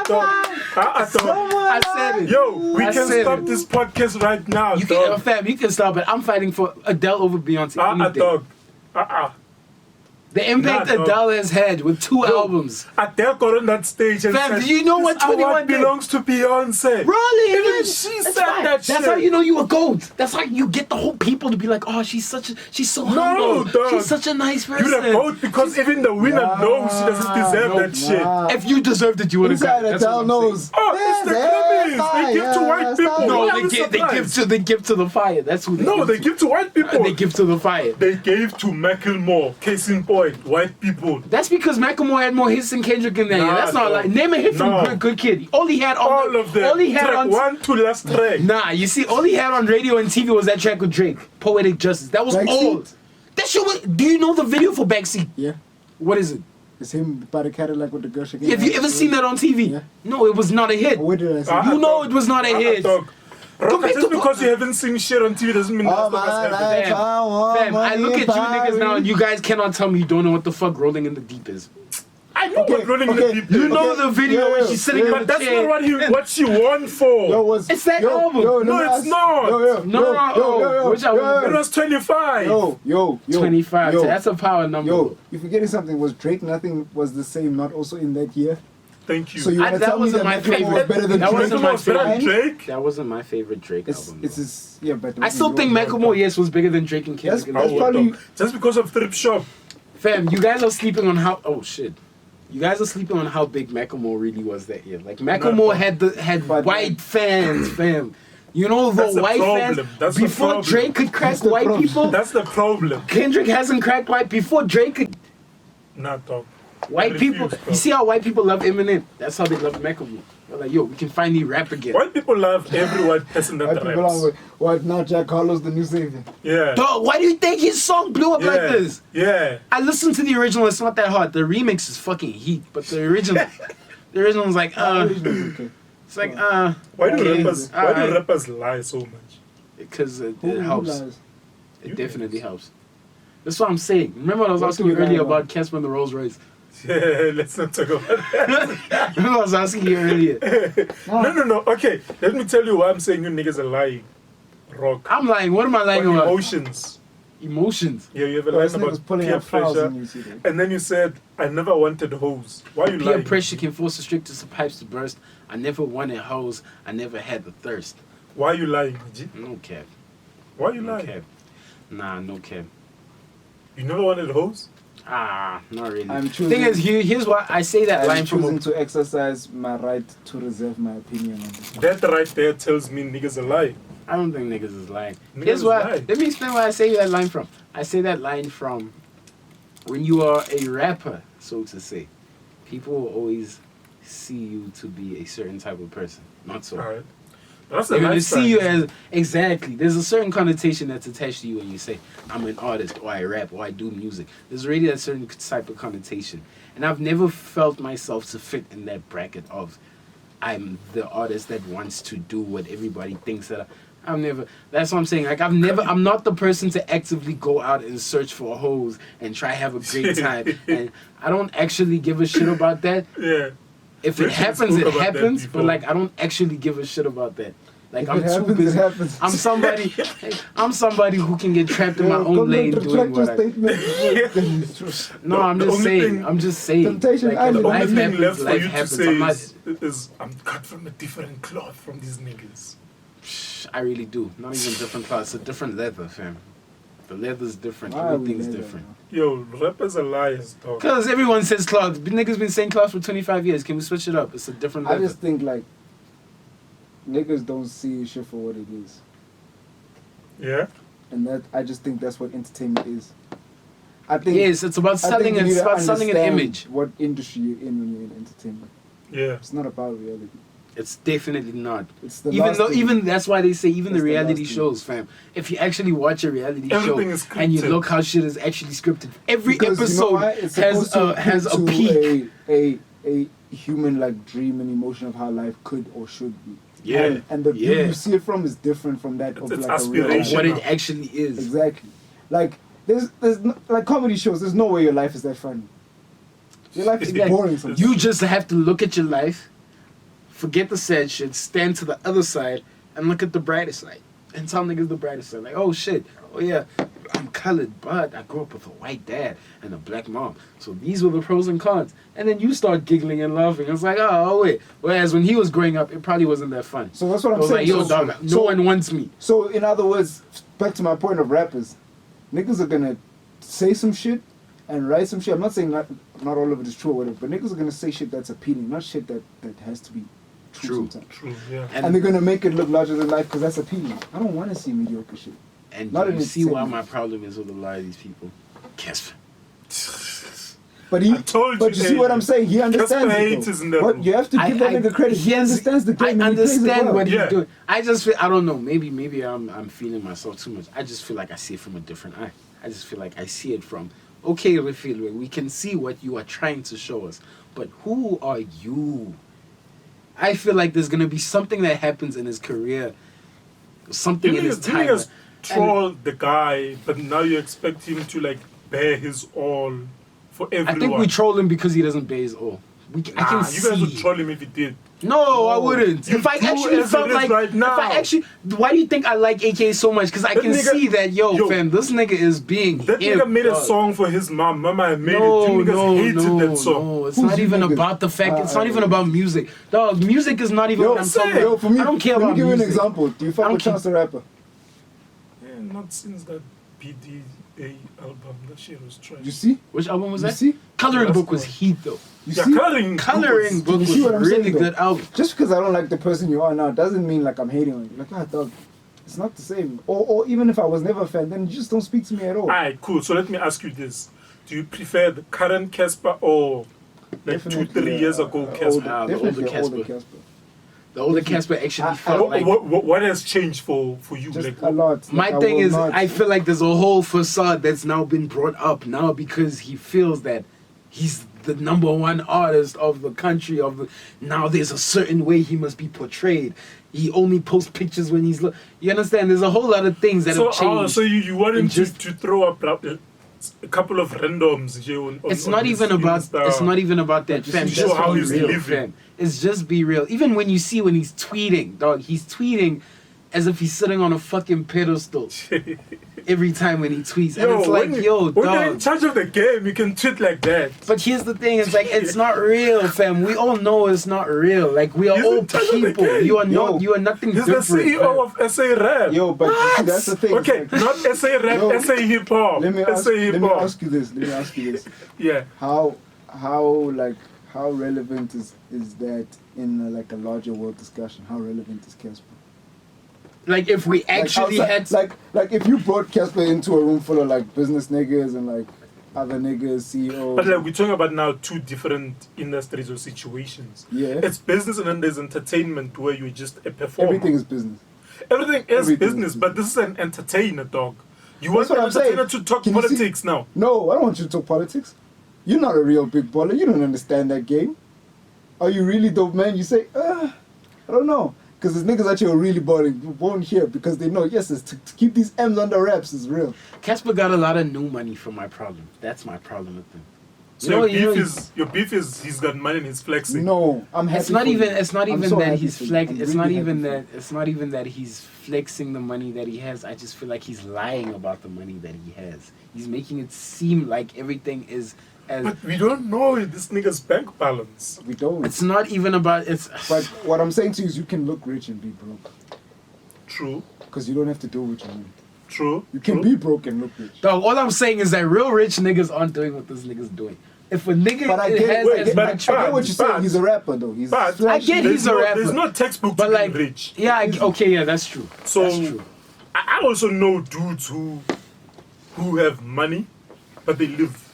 Dog. I said it. Yo, we I can said stop it. this podcast right now, You dog. can, fam, you can stop it. I'm fighting for Adele over Beyonce. any day. Dog. The impact Nah, dog. Adele has had with 2 albums. Adele got on that stage and Fam, said, do you know what "This 21 award did?" belongs to Beyonce. Really? Even man? she That's said fine. that That's shit. how you know you a goat. That's how you get the whole people to be like, oh, she's so humble. dog. She's such a nice person. You're the goat because even the winner knows she doesn't deserve that shit. If you deserved it, you would have got Inside it. That's what Adele I'm knows. Oh, it's the Grammys. They give to white people. saying. No, Why are they we give surprised? they give to the fire. That's who they No, give they to. give to white people. They give to the fire. They gave to Macklemore. Case in point, white people. That's because Macklemore had more hits than Kendrick in that year. Nah, That's not dog. like name a hit from No. Good Kid. All he had on All of them. All he had track on 1 to last track. Nah, you see, all he had on radio and TV was that track with Drake, Poetic Justice. That was Backseat? all. That shit was. Do you know the video for Backseat? Yeah. What is it? It's him by the Cadillac with the girl shaking. Have you ever seen that on TV? Yeah. No, it was not a hit. Where did I see You it? know it was not a hit. Dog. Roca, Compared just to- because you haven't seen shit on TV doesn't mean Oh, that's not my what's happening. life, I want Fam, I look at you money niggas now and and you guys cannot tell me you don't know what the fuck Rolling in the Deep is. I know Okay, what Rolling in okay. the Deep You is. know the video where she's sitting in But the that's chair. not what she won for. Yo, was, It's that album. Yo, No, let me it's ask- not. No, which album? It was 25. Yo, 25. Yo, That's a power number. yo, you're forgetting something. Was Drake Nothing Was the Same not also in that year? Thank you. So you want to that tell me wasn't that my Macklemore was favorite. better than That Drake? wasn't my was better than favorite. Drake. That wasn't my favorite Drake album. It's though. his, yeah, but I still think Macklemore, yes, was bigger than Drake and Kendrick. in that That's year. probably- Dog. Just because of Thrift Shop. Fam, you guys are sleeping on how. Oh shit. You guys are sleeping on how big Macklemore really was that year. Like Macklemore had But- white fans, fam. You know That's the the white problem. fans That's the before problem. Drake could crack That's the white problem. people. That's the problem. Kendrick hasn't cracked white before Drake could. Nah, dog. White I people. refuse, bro. You see how white people love Eminem? That's how they love Macklemore. They're like, yo, we can finally rap again. White people love every white person that White people raps. are with, what now? Jack Harlow's the new savior. Yeah. Dog, why do you think his song blew up like Yeah. this? Yeah. I listened to the original. It's not that hard. The remix is fucking heat, but the original is like, Okay. it's like, Why do okay, rappers? Why alright. do rappers lie so much? Because it Who helps. lies? It definitely helps. That's what I'm saying. Remember what I was What asking do you we earlier lie about? about Cassper and the Rolls Royce? Yeah, let's not talk about that. Remember I was asking you earlier? No. Okay, let me tell you why I'm saying you niggas are lying. Rock. I'm lying. What am I lying On about? emotions. Emotions. Yeah, you have a Yo, line this nigga's about pulling peer out files pressure. and you see that. And then you said, I never wanted hoes. Why are you Peer lying? pressure can force the strictest of pipes to burst. I never wanted hoes. I never had the thirst. Why are you lying, G? No cap. Why are you No lying? cap. Nah, no cap. You never wanted hoes? Not really. I'm choosing- Thing is, here's why I say that I'm line from. choosing to exercise my right to reserve my opinion on this. That right there tells me niggas are lying. I don't think niggas is lying. Niggas Here's is why. lying. Let me explain where I say that line from. I say that line from when you are a rapper, so to say. People will always see you to be a certain type of person. Not so. Alright. That's the They're gonna nice see you as exactly. There's a certain connotation that's attached to you when you say I'm an artist or I rap or I do music. There's already a certain type of connotation, and I've never felt myself to fit in that bracket of I'm the artist that wants to do what everybody thinks that. I've never. That's what I'm saying. Like I'm not the person to actively go out and search for hoes and try have a great time. And I don't actually give a shit about that. Yeah. If it Richard happens, spoke it about that happens. before. But like, I don't actually give a shit about that. Like, If I'm it too happens, busy. it happens. I'm somebody. I'm somebody who can get trapped in my Yo, own come lane on, doing retract what your I. statement. No, I'm The just only saying. thing- I'm just saying. Temptation like, Island. The only life thing happens. left for Life you to happens. say I'm not. is I'm cut from a different cloth from these niggas. I really do. Not even different class. It's a different leather, fam. The leather's different. Why are we Everything's leather, different. man? Yo, rappers are liars, dog. Because everyone says cloth. Niggas been saying cloth for 25 years. Can we switch it up? It's a different I leather. just think like niggas don't see shit for what it is, Yeah? and that I just think that's what entertainment is. I think Yes, it's about I think selling. you need It's to about selling an understand image. What industry you're in when you're in entertainment. Yeah. It's not about reality. It's definitely not. It's the Even last though, thing. even that's why they say even That's the the reality last thing. shows, fam. If you actually watch a reality Everything show is and you scripted. look how shit is actually scripted, every Because you know episode why? It's has supposed to has a appeal peak. to a human like dream and emotion of how life could or should be. Yeah. And the view you see it from is different from that of It's like a real life. aspiration. What it actually is. Exactly. Like there's no, like comedy shows. There's no way your life is that funny. Your life is Exactly. boring sometimes. You just have to look at your life, forget the sad shit, stand to the other side, and look at the brighter side. And tell niggas the brighter side. Like, oh shit, oh yeah, I'm colored, but I grew up with a white dad and a black mom. So these were the pros and cons. And then you start giggling and laughing. It's like, oh wait. Whereas when he was growing up, it probably wasn't that fun. So that's what I I'm was saying. like, yo, So- dog, no one wants me. So in other words, back to my point of rappers, niggas are gonna say some shit and write some shit. I'm not saying not all of it is true or whatever, but niggas are gonna say shit that's appealing, not shit that has to be true. Sometimes. True, yeah. And they're gonna make it look larger than life because that's appealing. I don't want to see mediocre shit. And Not you in see why its my problem is with a lot of these people. Cassper. But he, I told but you you, see what I'm saying? He understands Cassper it. hates Though. in that What you have to give that nigga credit. He understands the game. I and he plays it understand well. what he's Yeah. doing. I just feel, I don't know. Maybe I'm feeling myself too much. I just feel like I see it from a different eye. I just feel like I see it from, okay, Refil, we can see what you are trying to show us, but who are you? I feel like there's gonna be something that happens in his career, something in his time. You troll the guy, but now you expect him to like bear his all for everyone. I think we troll him because he doesn't pay his all. I can you see. guys would troll him if he did. No, I wouldn't. You If I do actually as felt it is like, right now. if I actually, why do you think I like AK so much? Because I That can nigga- see that, yo, Yo. fam, this nigga is being That hip, nigga made a dog. song for his mom. Mama made it. No, You niggas hated that song. no, it's Who's not you even niggas? about the fact. It's not even about music, dog. Music is not even Yo, what I'm talking yo, about. for me, I don't care let about me give you an music. example. Do you I fuck don't with Chance the Rapper? Yeah, not since that BDA album. That shit was trash. You see? Which album was You that? see? Coloring That's Book was cool. heat though. You Yeah, see? Coloring Book You was see what a I'm really saying, though? good album. Just because I don't like the person you are now doesn't mean like I'm hating on you. Like, ah, dog, it's not the same. Or even if I was never a fan, then you just don't speak to me at all. Alright, cool. So let me ask you this: do you prefer the current Cassper or like 2-3 years ago Cassper? the Definitely older older Cassper. Casper. The older Cassper actually I- felt like. What has changed for you? Just Like, a lot. My Like, I thing will is, not- I feel like there's a whole facade that's now been brought up now because he feels that he's the #1 artist of the country. Now there's a certain way he must be portrayed. He only posts pictures when he's. You understand? There's a whole lot of things that have changed. so you want him And just- to throw up a couple of randoms here on It's on not his even about. Insta. It's not even about that, Just fam. to Just show how be he's real, living. fam. It's just be real. Even when you see when he's tweeting, dog, he's tweeting as if he's sitting on a fucking pedestal. Every time when he tweets, and it's like, when yo, when you're in dog. charge of the game, you can tweet like that. But here's the thing: it's like it's not real, fam. We all know it's not real. Like we are He's all in charge of the people. game. You are Yo, not. You are nothing He's the different. CEO of SA Rap. Yo, but you see, that's the thing. Okay, It's like- not SA Rap, Yo, SA Hip Hop. let me ask, SA Hip let me Hop. ask you this. Let me ask you this. Yeah. How relevant is that in like a larger world discussion? How relevant is Casper? Like if we actually had, like if you brought Casper into a room full of like business niggas and like other niggas, CEOs. But like we're talking about now two different industries or situations. Yeah. It's business and then there's entertainment where you're just a performer. Everything is business. Everything is everything is business, but this is an entertainer, dog. You want That's what an I'm saying. entertainer to talk Can you see- politics now. No, I don't want you to talk politics. You're not a real big baller. You don't understand that game. Are you really dope, man? You say, I don't know. Because there's niggas out here who are really balling, who won't hear because they know, yes, it's to keep these M's under wraps is real. Casper got a lot of new money for my problem. That's my problem with him. So your beef is he's got money and he's flexing. No, I'm happy. It's not for even. you. It's not I'm even so that happy he's for you. flex. I'm It's really not happy even for you. that. It's not even that he's flexing the money that he has. I just feel like he's lying about the money that he has. He's making it seem like everything is as. But we don't know this nigga's bank balance. We don't. It's not even about. It's. But what I'm saying to you is you can look rich and be broke. True, Because you don't have to do what you want. true. You can be broke and look rich. Dog, all I'm saying is that real rich niggas aren't doing what this nigga's doing. If a nigga But I has get, as but- I much, get what you're saying. but- He's a rapper though. He's But flashy. I get there's he's a no, rapper. There's no textbook but to like, being rich. yeah, okay, yeah, that's true. So That's true. I also know dudes who have money, but they live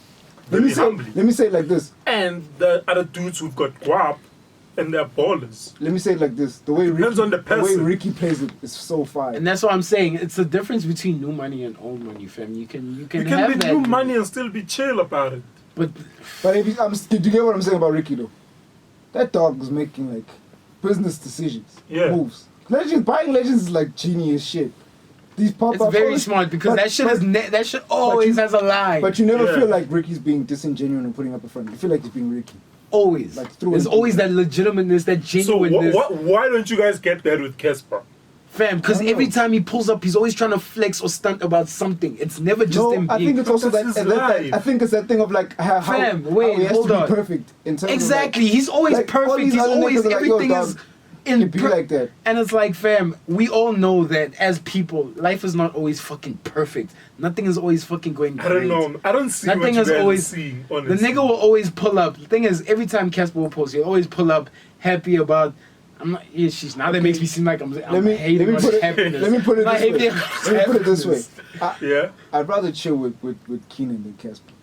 Let me very say. humbly. Let me say it like this. And the other dudes who've got guap and they're ballers. Let me say it like this. The way Depends Ricky, on the way person. Ricky plays it is so fire. And that's what I'm saying. It's the difference between new money and old money, fam. You can You have can be that new money and still be chill about it. but But if did you get what I'm saying about Ricky though? That dog was making like business decisions, Yeah. moves. Buying legends is like genius shit. These pop-ups. It's very smart because that shit always has a line. But you never Yeah. feel like Ricky's being disingenuous and putting up a front. You feel like he's being Ricky. always. Like, through There's and always through. that legitimateness, that So genuineness. why don't you guys get that with Cassper? Fam, because I don't every know. time he pulls up, he's always trying to flex or stunt about something. It's never just No, him I being... think it's also That's that, his life. I think it's that thing of like how Fam, how wait, he has hold to on. be perfect in terms Exactly, of like, he's always like, all perfect. these He's other always... niggas are like, yo, everything is... dog, it be like that. And it's like, fam, we all know that as people, life is not always fucking perfect. Nothing is always fucking going great. I don't know. I don't see Nothing what you is guys always- are seeing, The honestly. nigga will always pull up. The thing is, every time Cassper will post, he'll always pull up happy about... I'm not... Yeah, she's... Now that makes me seem like I'm hating on happiness. Let me put it Not this way. hating on Let me put it this way. happiness. Yeah? I'd rather chill with Keenan than Cassper.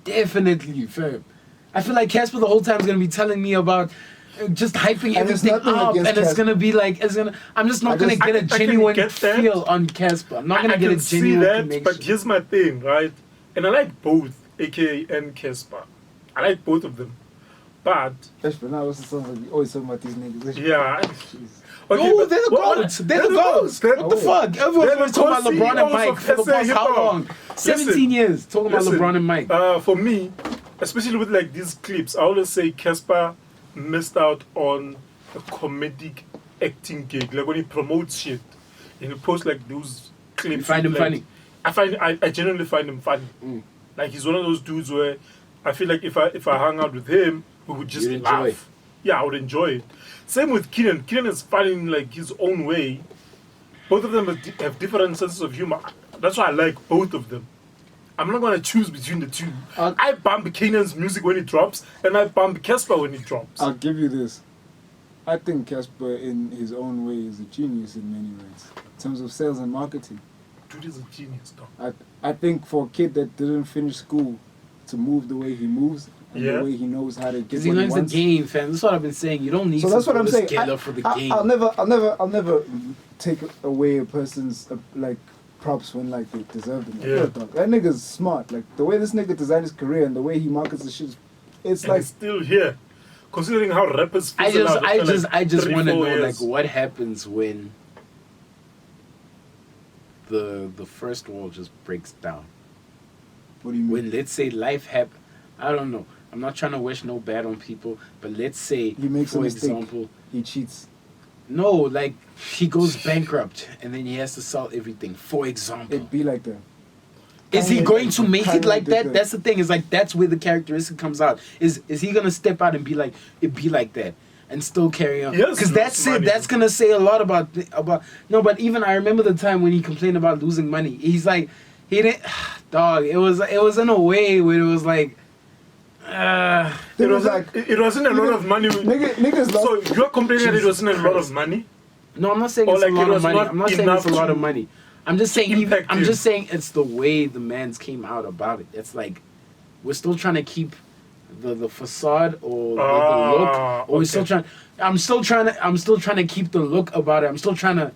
Definitely, fam. I feel like Cassper the whole time is gonna be telling me about just hyping And it's everything nothing up, against and it's Cassper. gonna be like, I'm just not I gonna just- get a I can genuine get that. feel on Cassper. I'm not gonna I get can a see genuine that, connection. but here's my thing, right? And I like both, AKA and Cassper. I like both of them. But, But now it's something like you always talking about these niggas. yeah. Jeez. Okay, Oh, but they're the what- goats. They're the goats. They're What the the- fuck? they're Everyone's the always talking about LeBron and co-CEOs Mike of for the SA past how hip-hop. long? 17 Listen, years talking about listen, LeBron and Mike. For me, especially with like these clips, I always say Cassper missed out on a comedic acting gig. Like when he promotes shit and he posts like those clips. You find him like, funny? I genuinely find him funny. Mm. Like he's one of those dudes where I feel like if I hung out with him, we would just You'd enjoy laugh. Yeah, I would enjoy it. Same with Keenan. Keenan is funny in like his own way. Both of them have different senses of humor. That's why I like both of them. I'm not gonna choose between the two. I bump Keenan's music when it drops, and I bump Cassper when it drops. I'll give you this. I think Cassper, in his own way, is a genius in many ways. In terms of sales and marketing. Dude is a genius, dog. I think for a kid that didn't finish school, to move the way he moves, and Yeah. the way he knows how to get Because what he learns the wants. game, fam. That's what I've been saying. You don't need So to that's what I'm saying. scale up for the game. I'll never take away a person's like props when like they deserve them. Like, Yeah. yo, dog, that nigga's smart. Like the way this nigga designed his career and the way he markets the shit, it's And like he's still here. Considering how rappers I fizzle out just after, like, want to 3-4 know years. like what happens when the first wall just breaks down. what do you mean? When let's say life happen, I don't know. I'm not trying to wish no bad on people, but let's say He makes a for mistake. example, He cheats. no, like he goes bankrupt and then he has to sell everything. For example, It be like that. is he Kanye going did- to make it Kanye like did that? that. That's the thing. Is like that's where the characteristic comes out. Is he gonna step out and be like it be like that and still carry on? Yes, Because that's lose it. money. That's gonna say a lot about no. But even I remember the time when he complained about losing money. He's like he didn't. Dog, it was in a way where it was like. It wasn't a lot of money. Niggas So lost. you're complaining that it Jesus wasn't a lot Christ. of money? No, I'm not saying Or it's a like it lot of was money. not I'm not saying it's a enough lot of to money. I'm just saying. impact I'm you. just saying it's the way the man's came out about it. It's like we're still trying to keep the facade or the look, or we're still trying. I'm still trying to keep the look about it. I'm still trying to.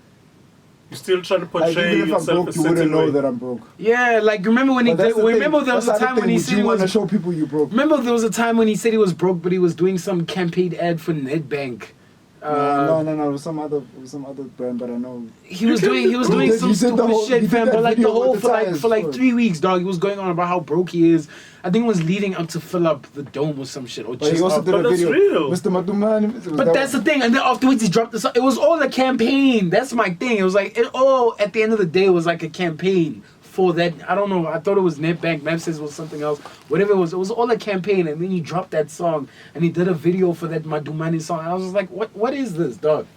You're still trying to Like, portray even if I'm yourself broke, a you wouldn't certain know way. that I'm broke. Yeah, like remember when he But that's did. the thing. Remember there was That's a the time when he thing. said he you want to was. show people you broke. Remember there was a time when he said he was broke, but he was doing some campaign ad for Nedbank. No. It was some other brand, but I know. He was doing He some did the stupid whole- he shit, did fam. that But like the video whole with the tires for like first. 3 weeks, dog. He was going on about how broke he is. I think it was leading up to fill up the dome or some shit. Or But he just also up. did a But that's video. real. Mr. Maduman. But that's the thing, and then afterwards he dropped the song. It was all a campaign. That's my thing. It was like it all at the end of the day it was like a campaign for that. I don't know. I thought it was Netbank. Maps says it was something else. Whatever it was all a campaign. And then he dropped that song, and he did a video for that Madumani song. And I was just like, what is this, dog?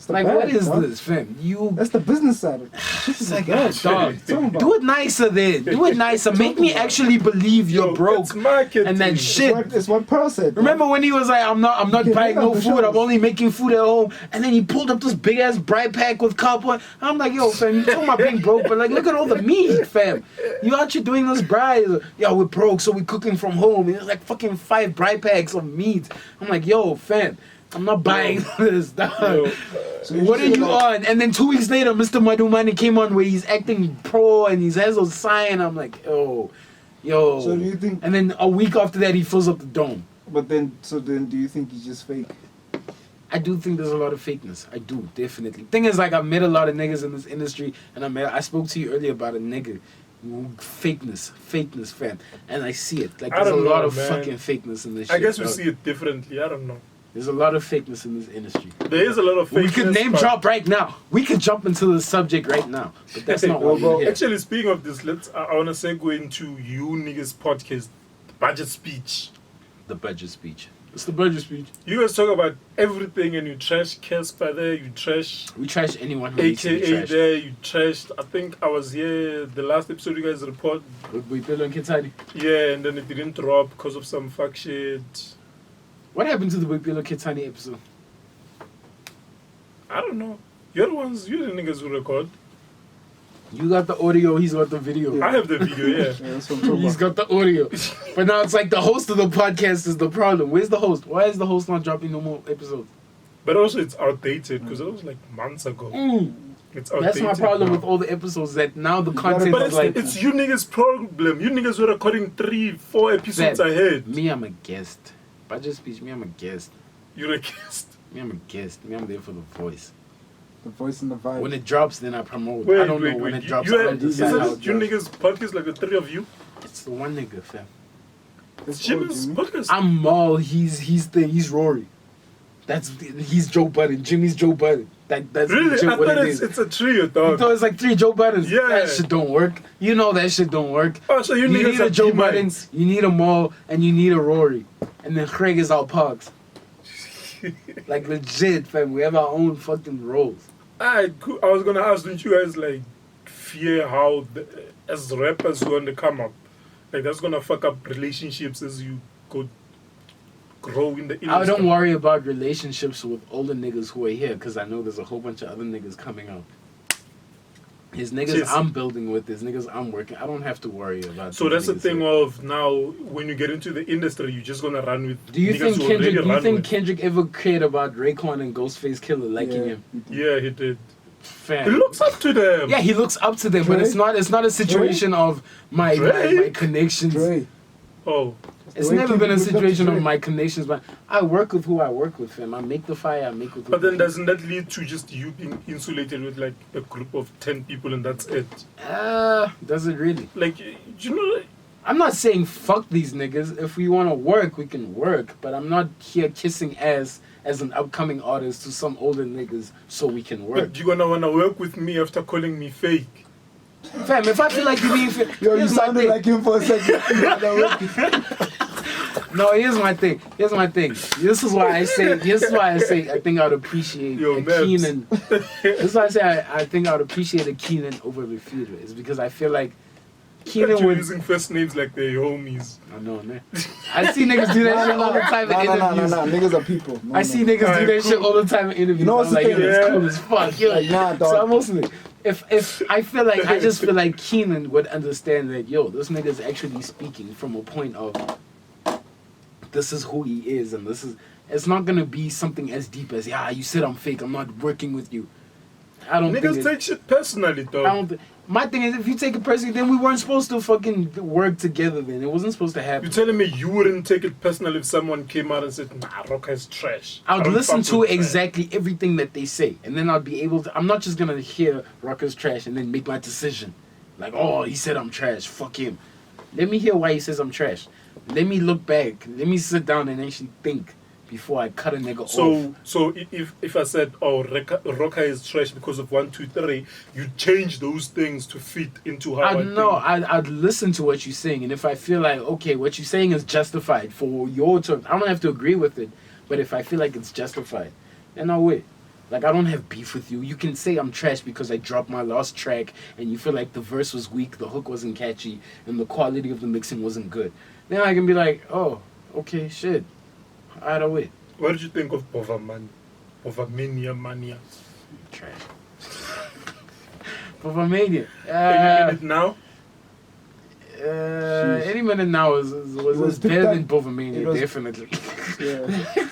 Like, what is this, fam? That's the business side of it. It's like, dog, Talking about. do it nicer then. Do it nicer. Make me actually believe you're Yo, broke it's marketing. and that It's shit. what Pearl said. Remember when he was like, I'm not Yeah, buying yeah, no for food, sure. I'm only making food at home. And then he pulled up this big ass bright pack with cowboy. I'm like, yo, fam, you talking about being broke, but like, look at all the meat, fam. You out here doing this bright. Yo, we're broke, so we're cooking from home. And it's like fucking 5 bright packs of meat. I'm like, yo, fam, I'm not buying this, dog. Yo, So What are should you like- on? And then 2 weeks later, Mr. Madumani came on where he's acting pro and he has a sign. I'm like, yo. So do you think? And then a week after that, he fills up the dome. But then, do you think he's just fake? I do think there's a lot of fakeness. I do, definitely. Thing is, like, I've met a lot of niggas in this industry, and I spoke to you earlier about a nigga. Fakeness, fam. And I see it. Like, there's a lot of fucking fakeness in this shit. I guess we see it differently. I don't know. There's a lot of fakeness in this industry. There is a lot of fakeness. We could name drop right now. We could jump into the subject right now. But that's not what we're here. Actually, speaking of this, I want to segue into you niggas podcast, Budget Speech. The budget speech. It's the budget speech. You guys talk about everything and you trash Cassper there, you trash... We trash anyone who needs to be AKA trashed. there, you trashed... I think I was here, the last episode you guys report. We built on Kitani. Yeah, and then it didn't drop because of some fuck shit. What happened to the Bipilo Kitani episode? I don't know. You're the niggas who record. You got the audio, he's got the video. I have the video, yeah. That's what I'm talking He's about. got the audio. But now it's like the host of the podcast is the problem. Where's the host? Why is the host not dropping no more episodes? But also it's outdated because it was like months ago. It's outdated. That's my problem now. with all the episodes, that now the You gotta- content But is it's, like... it's you niggas' problem. You niggas were recording 3-4 episodes Fam, ahead. Me, I'm a guest. Budget speech, me, I'm a guest. You're a guest. Me, I'm a guest. Me, I'm there for the voice. The voice and the vibe. When it drops, then I promote. Wait, I don't know when it drops. You I had, don't is decide how it it you drops. niggas' podcast like the three of you? It's the one nigga, fam. That's Jimmy's Jimmy. podcast. I'm Maul, he's Rory. He's Joe Budden. Jimmy's Joe Budden. That's Really? legit I what thought it it's is. a trio, dog. So it's like 3 Joe Buddens. Yeah. That shit don't work. You know that shit don't work. Oh, so you You niggas need are a Joe B-minds. Budden, you need a Maul, and you need a Rory. And then Craig is our Pogs. Like legit, fam. We have our own fucking roles. I was gonna ask, don't you guys like fear how as rappers going to come up? Like that's gonna fuck up relationships as you go grow in the industry. I don't worry about relationships with older niggas who are here because I know there's a whole bunch of other niggas coming up. His niggas Yes. I'm building with, his niggas I'm working. I don't have to worry about. So these that's the niggas thing here. of now when you get into the industry, you're just gonna run with. Do you niggas think who Kendrick? already Do you run think with. Kendrick ever cared about Raekwon and Ghostface Killer liking him? Yeah, he did. Fam. He looks up to them. Yeah, he looks up to them, but Dre? it's not a situation of my Drake? connections. Dre. Oh, It's The way never been a Kendrick looked up to situation of Drake. my connections, but I work with who I work with, fam. I make the fire, I make with who but then I doesn't that lead to just you being insulated with like a group of 10 people and that's it? does it really? Like, you know, I'm not saying fuck these niggas. If we want to work, we can work. But I'm not here kissing ass as an upcoming artist to some older niggas so we can work. but you're gonna wanna work with me after calling me fake. Fam, if I feel like you're being... Yo, you here's my sounded thing. like him for a second. No, here's my thing. This is why I say I think I would appreciate Yo, a man. Keenan. This is why I say I think I would appreciate a Keenan over Refuter. Is because I feel like Keenan You're would... using first names like they're your homies. I know, man. I see niggas do that shit all the time in interviews. No. Niggas are people. No, I see niggas do Alright, that cool. shit all the time in interviews. You know what's I'm like, the yo, thing? that's Yeah. cool as fuck. Yo. Like, nah, dog. So I'm mostly, if I feel like, I just feel like Keenan would understand that, yo, this nigga's actually speaking from a point of, this is who he is, and this is, it's not gonna be something as deep as, yeah, you said I'm fake, I'm not working with you. I don't Niggas think take shit personally, I dog. don't my thing is, if you take it personally, then we weren't supposed to fucking work together then. It wasn't supposed to happen. You're telling me you wouldn't take it personally if someone came out and said, nah, Roca is trash. I would don't listen fuck to with trash." exactly everything that they say, and then I'd be able to. I'm not just gonna hear Rocker's trash and then make my decision. Like, oh, he said I'm trash. Fuck him. Let me hear why he says I'm trash. Let me look back. Let me sit down and actually think before I cut a nigga off. So if I said, oh, Roca is trash because of 1, 2, 3, you change those things to fit into how I I know. think. I'd listen to what you're saying, and if I feel like, okay, what you're saying is justified for your terms, I don't have to agree with it, but if I feel like it's justified, then I'll wait. Like, I don't have beef with you. You can say I'm trash because I dropped my last track, and you feel like the verse was weak, the hook wasn't catchy, and the quality of the mixing wasn't good. Then I can be like, oh, okay, shit. I'll wait. What did you think of Bovamania Mania? Trash. Bovamania. Are you in it now? Any minute now was was better than picked up- Bovamania, it was- definitely. Yeah.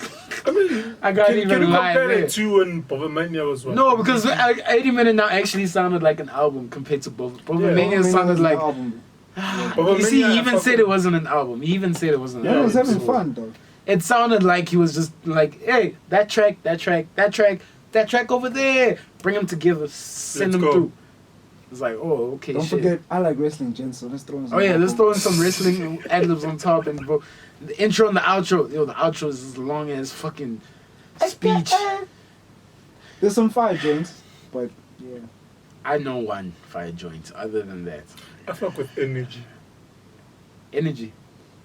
I mean, I got can even you lie compare there. it to when Bovamania was one? No, because 80 Minute Now actually sounded like an album compared to Bovamania sounded like... Album. You see, he even Bovamania said it wasn't an album. He even said it wasn't an Yeah, I album. was having so fun, though. It sounded like he was just like, hey, that track over there. Bring them together, send them through. It's like, oh, okay. Don't forget, I like wrestling, gents. So let's throw in some. Oh yeah, let's throw in some wrestling ad-libs on top, and bro, the intro and the outro. Yo, the outro is as long as fucking speech. There's some fire joints, but yeah. I know one fire joint. Other than that, I fuck with energy. Energy.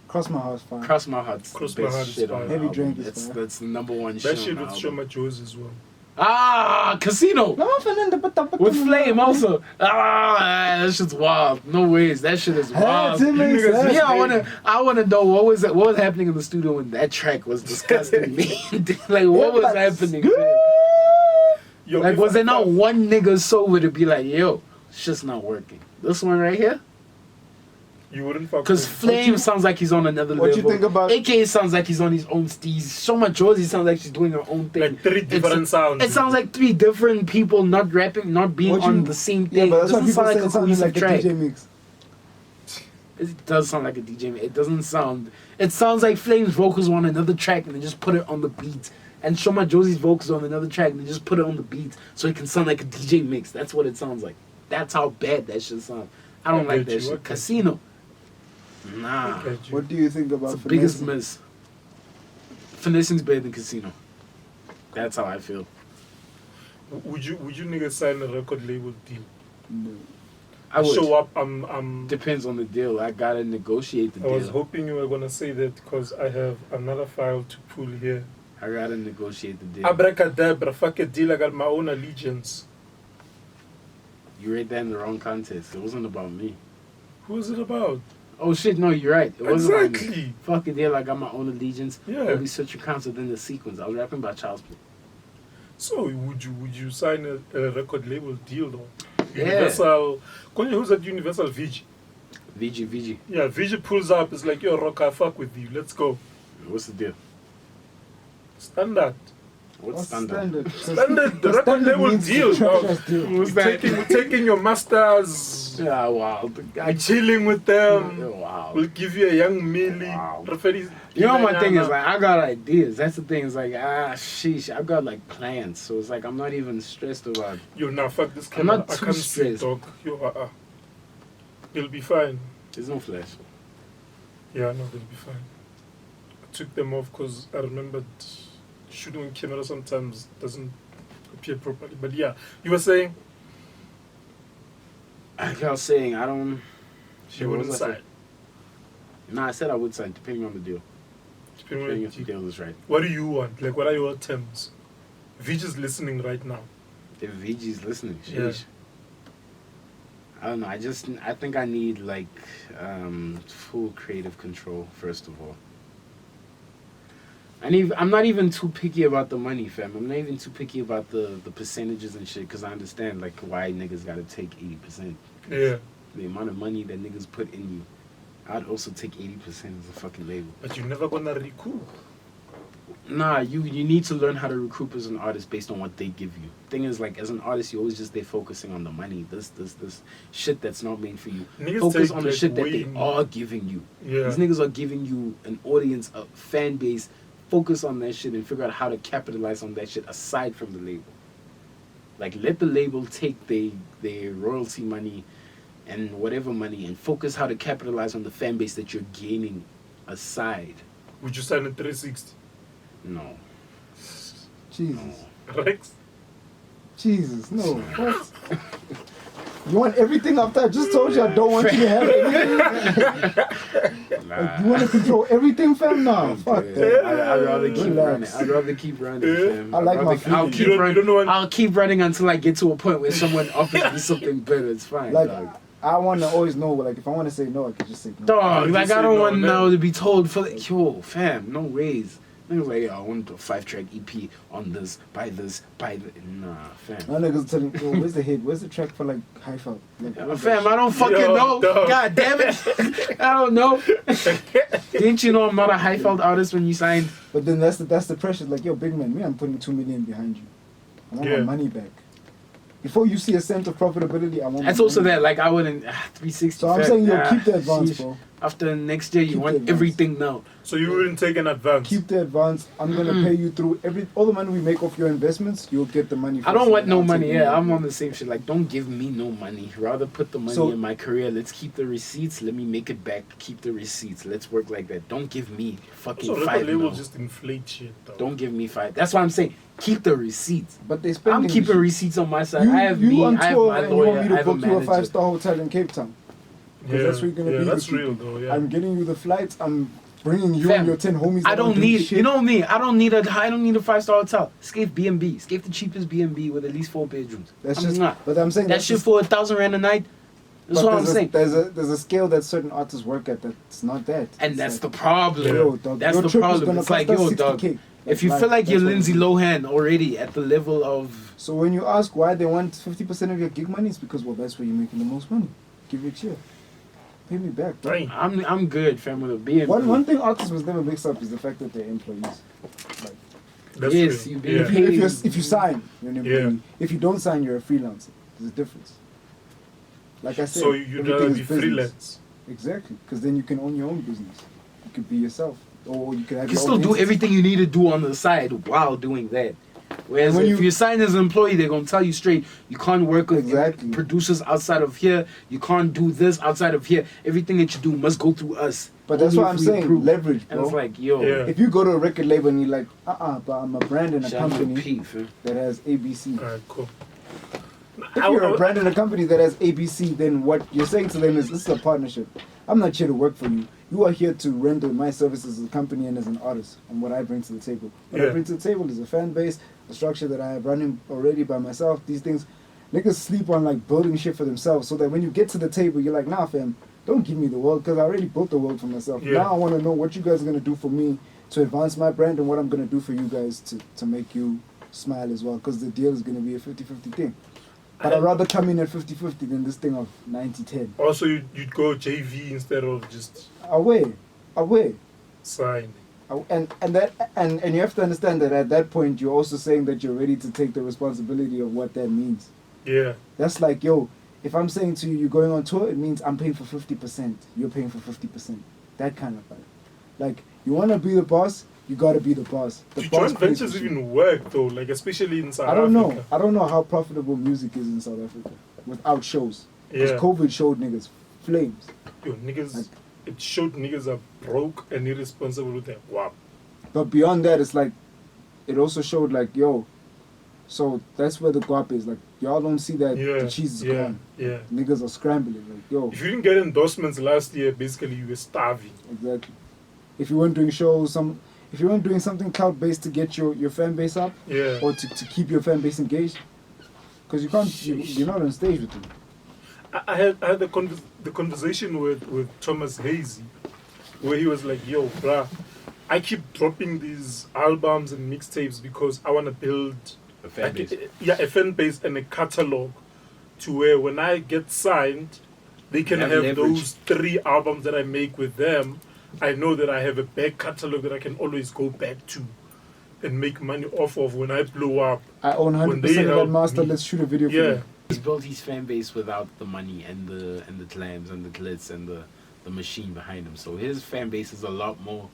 Cross My Heart's fine. Cross My Heart's Cross the My best Heart is shit on fire. the Heavy album. Drink is fire. That's the number one That shit shit on the with album. Shoma Joe's as well. Ah, Casino. With Flame also. Ah, that shit's wild. No ways. That shit is wild. Yeah, I wanna know what was happening in the studio when that track was disgusting. Like what was happening? Yo, Like if was I- there not one nigga sober to be like, yo, it's just not working. This one right here? You wouldn't fuck Because with Flame sounds like he's on another what level. you think about- AKA sounds like he's on his own steez. Shoma Josie sounds like she's doing her own thing. like 3 different sounds. It sounds like 3 different people not rapping, not being What you- on the same Yeah, thing. but It that's why doesn't people sound say like a it sounded cohesive like a track. DJ mix. It does sound like a DJ mix. It doesn't sound. It sounds like Flame's vocals were on another track and they just put it on the beat. And Shoma Josie's vocals on another track and they just put it on the beat so it can sound like a DJ mix. That's what it sounds like. That's how bad that shit sounds. I don't like that shit. Casino. Nah. What do you think about It's the biggest finessing? miss. Finessing's better than Casino. That's how I feel. Would you niggas sign a record label deal? No. I would. Show up. I'm. Depends on the deal. I gotta negotiate the I was deal. hoping you were gonna say that because I have another file to pull here. I gotta negotiate the deal. Abracadabra, fuck a deal. I got my own allegiance. You read that in the wrong context. It wasn't about me. Who is it about? Oh shit, no, you're right. It wasn't about me. Exactly. Fuck it, deal. I got my own allegiance. Yeah. Only such accounts within the sequence. I was rapping about child's play. So would you sign a record label deal though? Yeah. Universal. Who's at Universal? VG. VG. Yeah, VG pulls up. It's like, yo, Roca, fuck with you. Let's go. What's the deal? Standard. What's standard? Standard. The record Standard label means deal. trash dog. ass deal. What's We're taking your masters. Yeah, wow. We're chilling with them. Wow. We'll give you a young Millie. Wow. Referees- You know, my thing is like I got ideas. That's the thing. It's like sheesh. I got like plans. So it's like I'm not even stressed about. Yo, nah, fuck this I'm camera. not I too can't see, stressed. dog. Yo, It'll be fine. There's no flash. Yeah, no, it'll be fine. I took them off because I remembered shooting with camera sometimes doesn't appear properly. But yeah, you were saying Like I was saying, I don't. you what wouldn't was I sign. saying? Nah, I said I would sign depending on the deal. Depending Depending on if the deal is right. what do you want? Like, what are your terms? Vij is listening right now. If VG's listening, Yeah. sheesh. I don't know. I think I need like full creative control first of all. I'm not even too picky about the money, fam. I'm not even too picky about the percentages and shit, because I understand like why niggas gotta take 80%. Yeah. The amount of money that niggas put in you, I'd also take 80% as a fucking label. But you're never gonna recoup. Nah, you need to learn how to recoup as an artist based on what they give you. Thing is, like, as an artist, you always just there focusing on the money. This shit that's not made for you. Niggas Focus take, on the like, shit that they way- are giving you. Yeah. These niggas are giving you an audience, a fan base. Focus on that shit and figure out how to capitalize on that shit aside from the label. Like, let the label take their royalty money and whatever money and focus how to capitalize on the fan base that you're gaining aside. Would you sign a 360? No. Jesus. Rex? Jesus, no. What? You want everything after I just told you I don't want you to have anything? Like, you want to control everything, fam? Nah, fuck that. I'd rather keep Relax. running. I'd rather keep running, fam. I like my I'll freedom. keep You don't running. know what- I'll keep running until I get to a point where someone offers me something better. It's fine, Like, dog. I want to always know, like, if I want to say no, I can just say no. Dog, you like say I don't no, want man. now to be told for like, yo, fam, no ways. Niggas like, yo, I want a 5-track EP on this, buy this. Nah, fam. My niggas telling me, yo, where's the hit? Where's the track for, like, high felt? Like, where's that Fam, I don't fucking Yo, know. dog. God damn it. I don't know. Didn't you know I'm not a Highfeld artist when you signed? But then that's the pressure. Like, yo, big man, me, I'm putting 2 million behind you. I want Yeah. my money back. Before you see a sense of profitability, I want. That's my also money that, like, I wouldn't, 360. So I'm fam, saying, yo, keep the advance, sheesh. bro. After next year, you Keep the want advance. everything now. So you wouldn't take an advance. Keep the advance. I'm gonna pay you through all the money we make off your investments. You'll get the money. I don't first, want and no I'll money. take Yeah, it. I'm on the same shit. Like, don't give me no money. Rather put the money So- in my career. Let's keep the receipts. Let me make it back. Keep the receipts. Let's work like that. Don't give me fucking So record five. label No. just inflate shit. Though. Don't give me five. That's what I'm saying. Keep the receipts. But they spend. I'm keeping receipts on my side. You, I have you me. on I have tour my and you lawyer. want me I to have a book you a manager. 5-star hotel in Cape Town. Because that's where you're gonna be. That's with real people. though. Yeah. I'm getting you the flights. I'm bringing you Fam, and your 10 homies. I that don't wanna do need. shit. You know me. I don't need a 5-star hotel. Escape B&B. Escape the cheapest B&B with at least 4 bedrooms. That's I'm just. not. But I'm saying That that's shit just, for 1,000 rand a night. That's but what I'm saying. there's a scale that certain artists work at that's not that. And It's that's like, the problem. Yo, dog, That's your the trip is problem. gonna It's like, cost us yo, dog. 60K. If you Like, feel like you're that's what Lindsay it is. Lohan already at the level of, So when you ask why they want 50% of your gig money, it's because, well, that's where you're making the most money. Give it a cheer. Pay me back, bro. Right. I'm good, fam, with a B&B. One thing artists was never mixed up is the fact that they're employees. Like, That's Yes, real. you yeah. be- if you sign, you're an employee. Yeah. If you don't sign, you're a freelancer. There's a difference. Like I said, So you'd everything rather is be business. freelance. Exactly, because then you can own your own business. You could be yourself, or you can have You can your still own do entity. everything you need to do on the side while doing that. Whereas When if you- you sign as an employee, they're gonna tell you straight, you can't work with Exactly. producers outside of here. You can't do this outside of here. Everything that you do must go through us. But that's Only what if I'm we saying. approve. Leverage, And bro. it's like, yo, Yeah. If you go to a record label and you're like, but I'm a brand and a shout out to company P, fam. that has ABC. Alright, cool. If you're a brand and a company that has ABC, then what you're saying to them is, this is a partnership. I'm not here to work for you. You are here to render my services as a company and as an artist and what I bring to the table. What I Yeah. bring to the table is a fan base, a structure that I have running already by myself. These things, niggas sleep on like building shit for themselves so that when you get to the table, you're like, nah, fam, don't give me the world because I already built the world for myself. Yeah. Now I want to know what you guys are going to do for me to advance my brand and what I'm going to do for you guys to make you smile as well because the deal is going to be a 50-50 thing. But I'd rather come in at 50-50 than this thing of 90-10. Also, you'd go JV instead of just Away. signing. And you have to understand that at that point you're also saying that you're ready to take the responsibility of what that means. Yeah. That's like, yo, if I'm saying to you, you're going on tour, it means I'm paying for 50%. You're paying for 50%. That kind of vibe. Like, you want to be the boss, you got to be the boss. The Do boss joint pays ventures for shit. even work though? Like especially in South I don't Africa. know. I don't know how profitable music is in South Africa without shows. Because Yeah. COVID showed niggas flames. Yo, niggas. Like- It showed niggas are broke and irresponsible with their guap. But beyond that, it's like, it also showed like, yo, so that's where the guap is. Like, y'all don't see that Yeah. the cheese is yeah. gone. Yeah. Niggas are scrambling. Like, yo, If you didn't get endorsements last year, basically you were starving. exactly. If you weren't doing shows, if you weren't doing something cloud based to get your fan base up, Yeah. or to keep your fan base engaged, because you're not on stage with them. I had the conversation with Thomas Hazy, where he was like, "Yo, bruh, I keep dropping these albums and mixtapes because I want to build A fan base. a fan base and a catalog, to where when I get signed, they can Have have leverage. those 3 albums that I make with them. I know that I have a back catalog that I can always go back to and make money off of when I blow up." I own When 100% they of that help master. me. Let's shoot a video for Yeah. you. He's built his fan base without the money and the clams and the glitz and the machine behind him. So his fan base is a lot more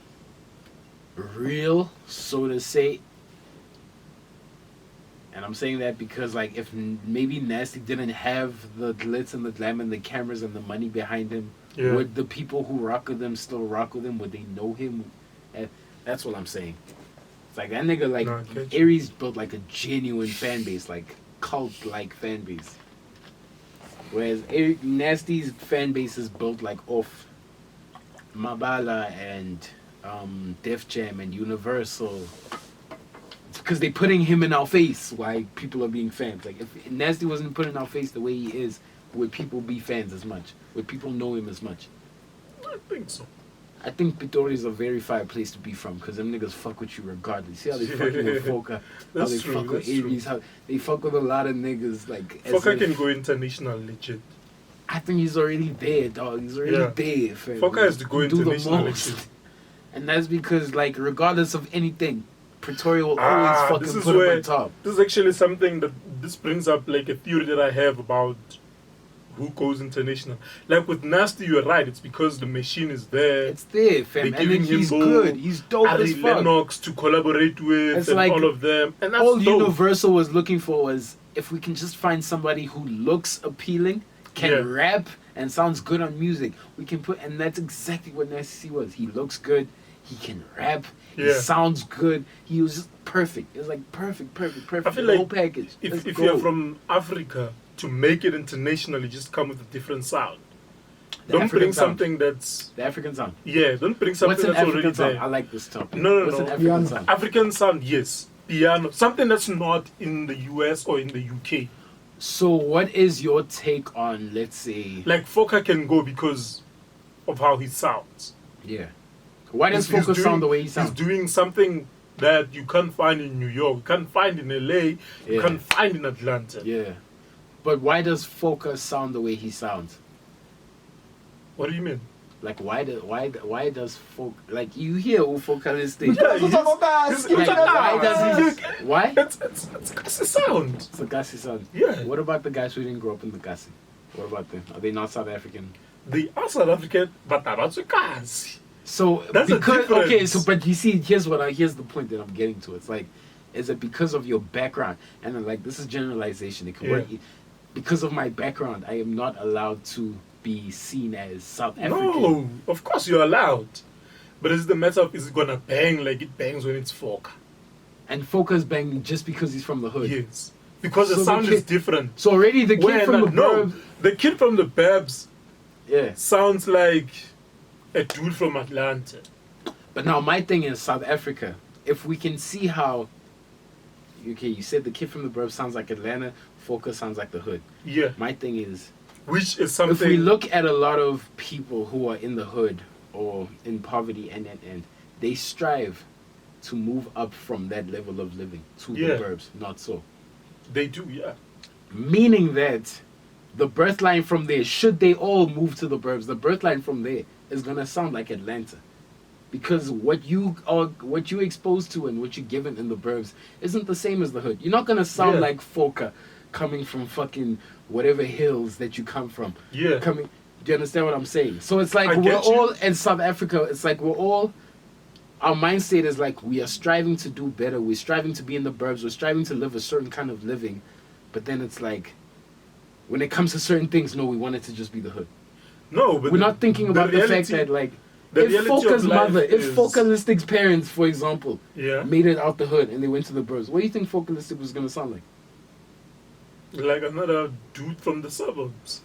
real, so to say. And I'm saying that because, like, if maybe Nasty didn't have the glitz and the glam and the cameras and the money behind him, Yeah. would the people who rock with him still rock with him? Would they know him? That's what I'm saying. It's like that nigga, like, No, I get you. Aries built like a genuine fan base, like cult-like fan base. Whereas Nasty's fan base is built like off Mabala and Def Jam and Universal. Because they putting him in our face why people are being fans. Like, if Nasty wasn't put in our face the way he is, would people be fans as much? Would people know him as much? I think so. I think Pretoria is a very fine place to be from because them niggas fuck with you regardless. See how they fucking with Foka, how That's they true, fuck with that's true. Aries, how they fuck with a lot of niggas. Like, as Foka if- can go international legit. I think he's already there, dog. He's already Yeah. there. Fam. Foka has to go He do the international most. legit. And that's because, like, regardless of anything, Pretoria will This always is fucking put him where on top. this is actually something that this brings up like a theory that I have about who goes international. Like with Nasty, you're right. It's because the machine is there. It's there, fam. They're And giving then him he's more good. He's dope as R.E.X. fuck. Lennox to collaborate with, It's and like all of them. And that's all dope. Universal was looking for was if we can just find somebody who looks appealing, can rap, and sounds good on music, we can put. And that's exactly what Nasty C was. He looks good. He can rap. He sounds good. He was just perfect. It was like perfect. I feel the like whole package. if you're from Africa, to make it internationally, just come with a different sound. Don't bring something that's the African sound. Yeah, don't bring something What's an that's African already sound? there. I like this topic. No, What's no. an African sound? African sound, yes. Piano, something that's not in the US or in the UK. So, what is your take on, let's say, like Foka can go because of how he sounds. Yeah. Why does Foka sound the way he sounds? He's doing something that you can't find in New York, you can't find in LA, you can't find in Atlanta. Yeah. But why does Foka sound the way he sounds? What do you mean? Like why does Foka, like you hear vocalistic? Why? It's Gassy sound. It's the Gassy sound. Yeah. What about the guys who didn't grow up in the Gassy? What about them? Are they not South African? They are South African, but they're not Gassy. So that's because okay, so but you see, here's the point that I'm getting to. It's like, is it because of your background? And then, like, this is generalization. It can work. Because of my background, I am not allowed to be seen as South African. No, of course you're allowed. But it's the matter of, is it gonna bang like it bangs when it's Foka? And Foka's banging just because he's from the hood. Yes. Because the sound is different. So already the kid from the burbs... the kid from the burbs sounds like a dude from Atlanta. But now my thing is South Africa. If we can see how... Okay, you said the kid from the burbs sounds like Atlanta, Foka sounds like the hood. Yeah. My thing is... Which is something... If we look at a lot of people who are in the hood or in poverty and they strive to move up from that level of living to the burbs, not so. They do, yeah. Meaning that the birth line from there, should they all move to the burbs, the birth line from there is gonna sound like Atlanta. Because what you exposed to and what you're given in the burbs isn't the same as the hood. You're not gonna sound like Foka coming from fucking whatever hills that you come from. Yeah. Do you understand what I'm saying? So it's like we're all in South Africa, it's like we're all, our mindset is like we are striving to do better, we're striving to be in the burbs, we're striving to live a certain kind of living, but then it's like when it comes to certain things, no, we want it to just be the hood. No, but we're not thinking about the fact that, like, if Foka's mother, if Focalistic's parents, for example, made it out the hood and they went to the burbs, what do you think Focalistic was gonna sound like? Like another dude from the suburbs.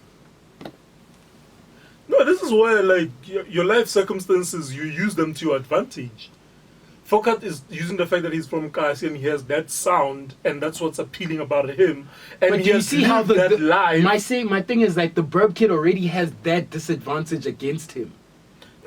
No, this is where, like, your life circumstances, you use them to your advantage. Fokat is using the fact that he's from Kasi and he has that sound, and that's what's appealing about him. And but he you see how my thing is like the burb kid already has that disadvantage against him.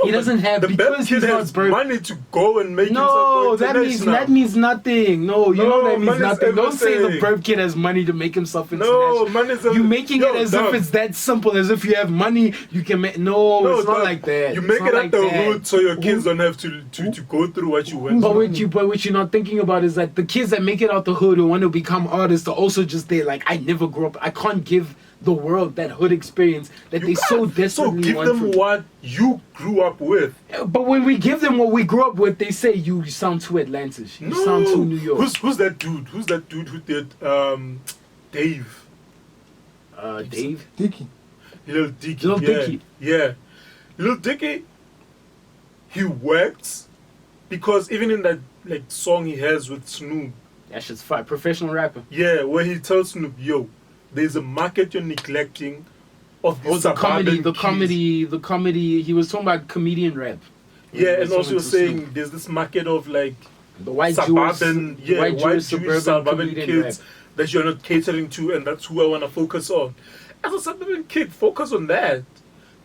No, he doesn't have the because kid has money to go and make himself go international. that means nothing. No, that means nothing. Don't say the burb kid has money to make himself international. No, money's you're making it as if it's that simple, as if you have money you can make. No, it's not like that. You make it at the hood so your kids don't have to go through what you went through. But what you're not thinking about is that the kids that make it out the hood who want to become artists are also just there. Like, I never grew up. I can't give the world that hood experience that they so desperately want. So give them what you grew up with. But when we give them what we grew up with, they say you sound too Atlantis. You sound too New York. Who's that dude? Who's that dude who did Dave? Dave? Dicky. Little Dicky. Yeah. Little Dicky, he works because even in that like song he has with Snoop. That shit's fire. Professional rapper. Yeah, where he tells Snoop, yo, there's a market you're neglecting of the comedy. He was talking about comedian rap. Yeah, and also saying there's this market of like the white suburban, Jewish suburban kids that you're not catering to, and that's who I want to focus on. As a suburban kid, focus on that.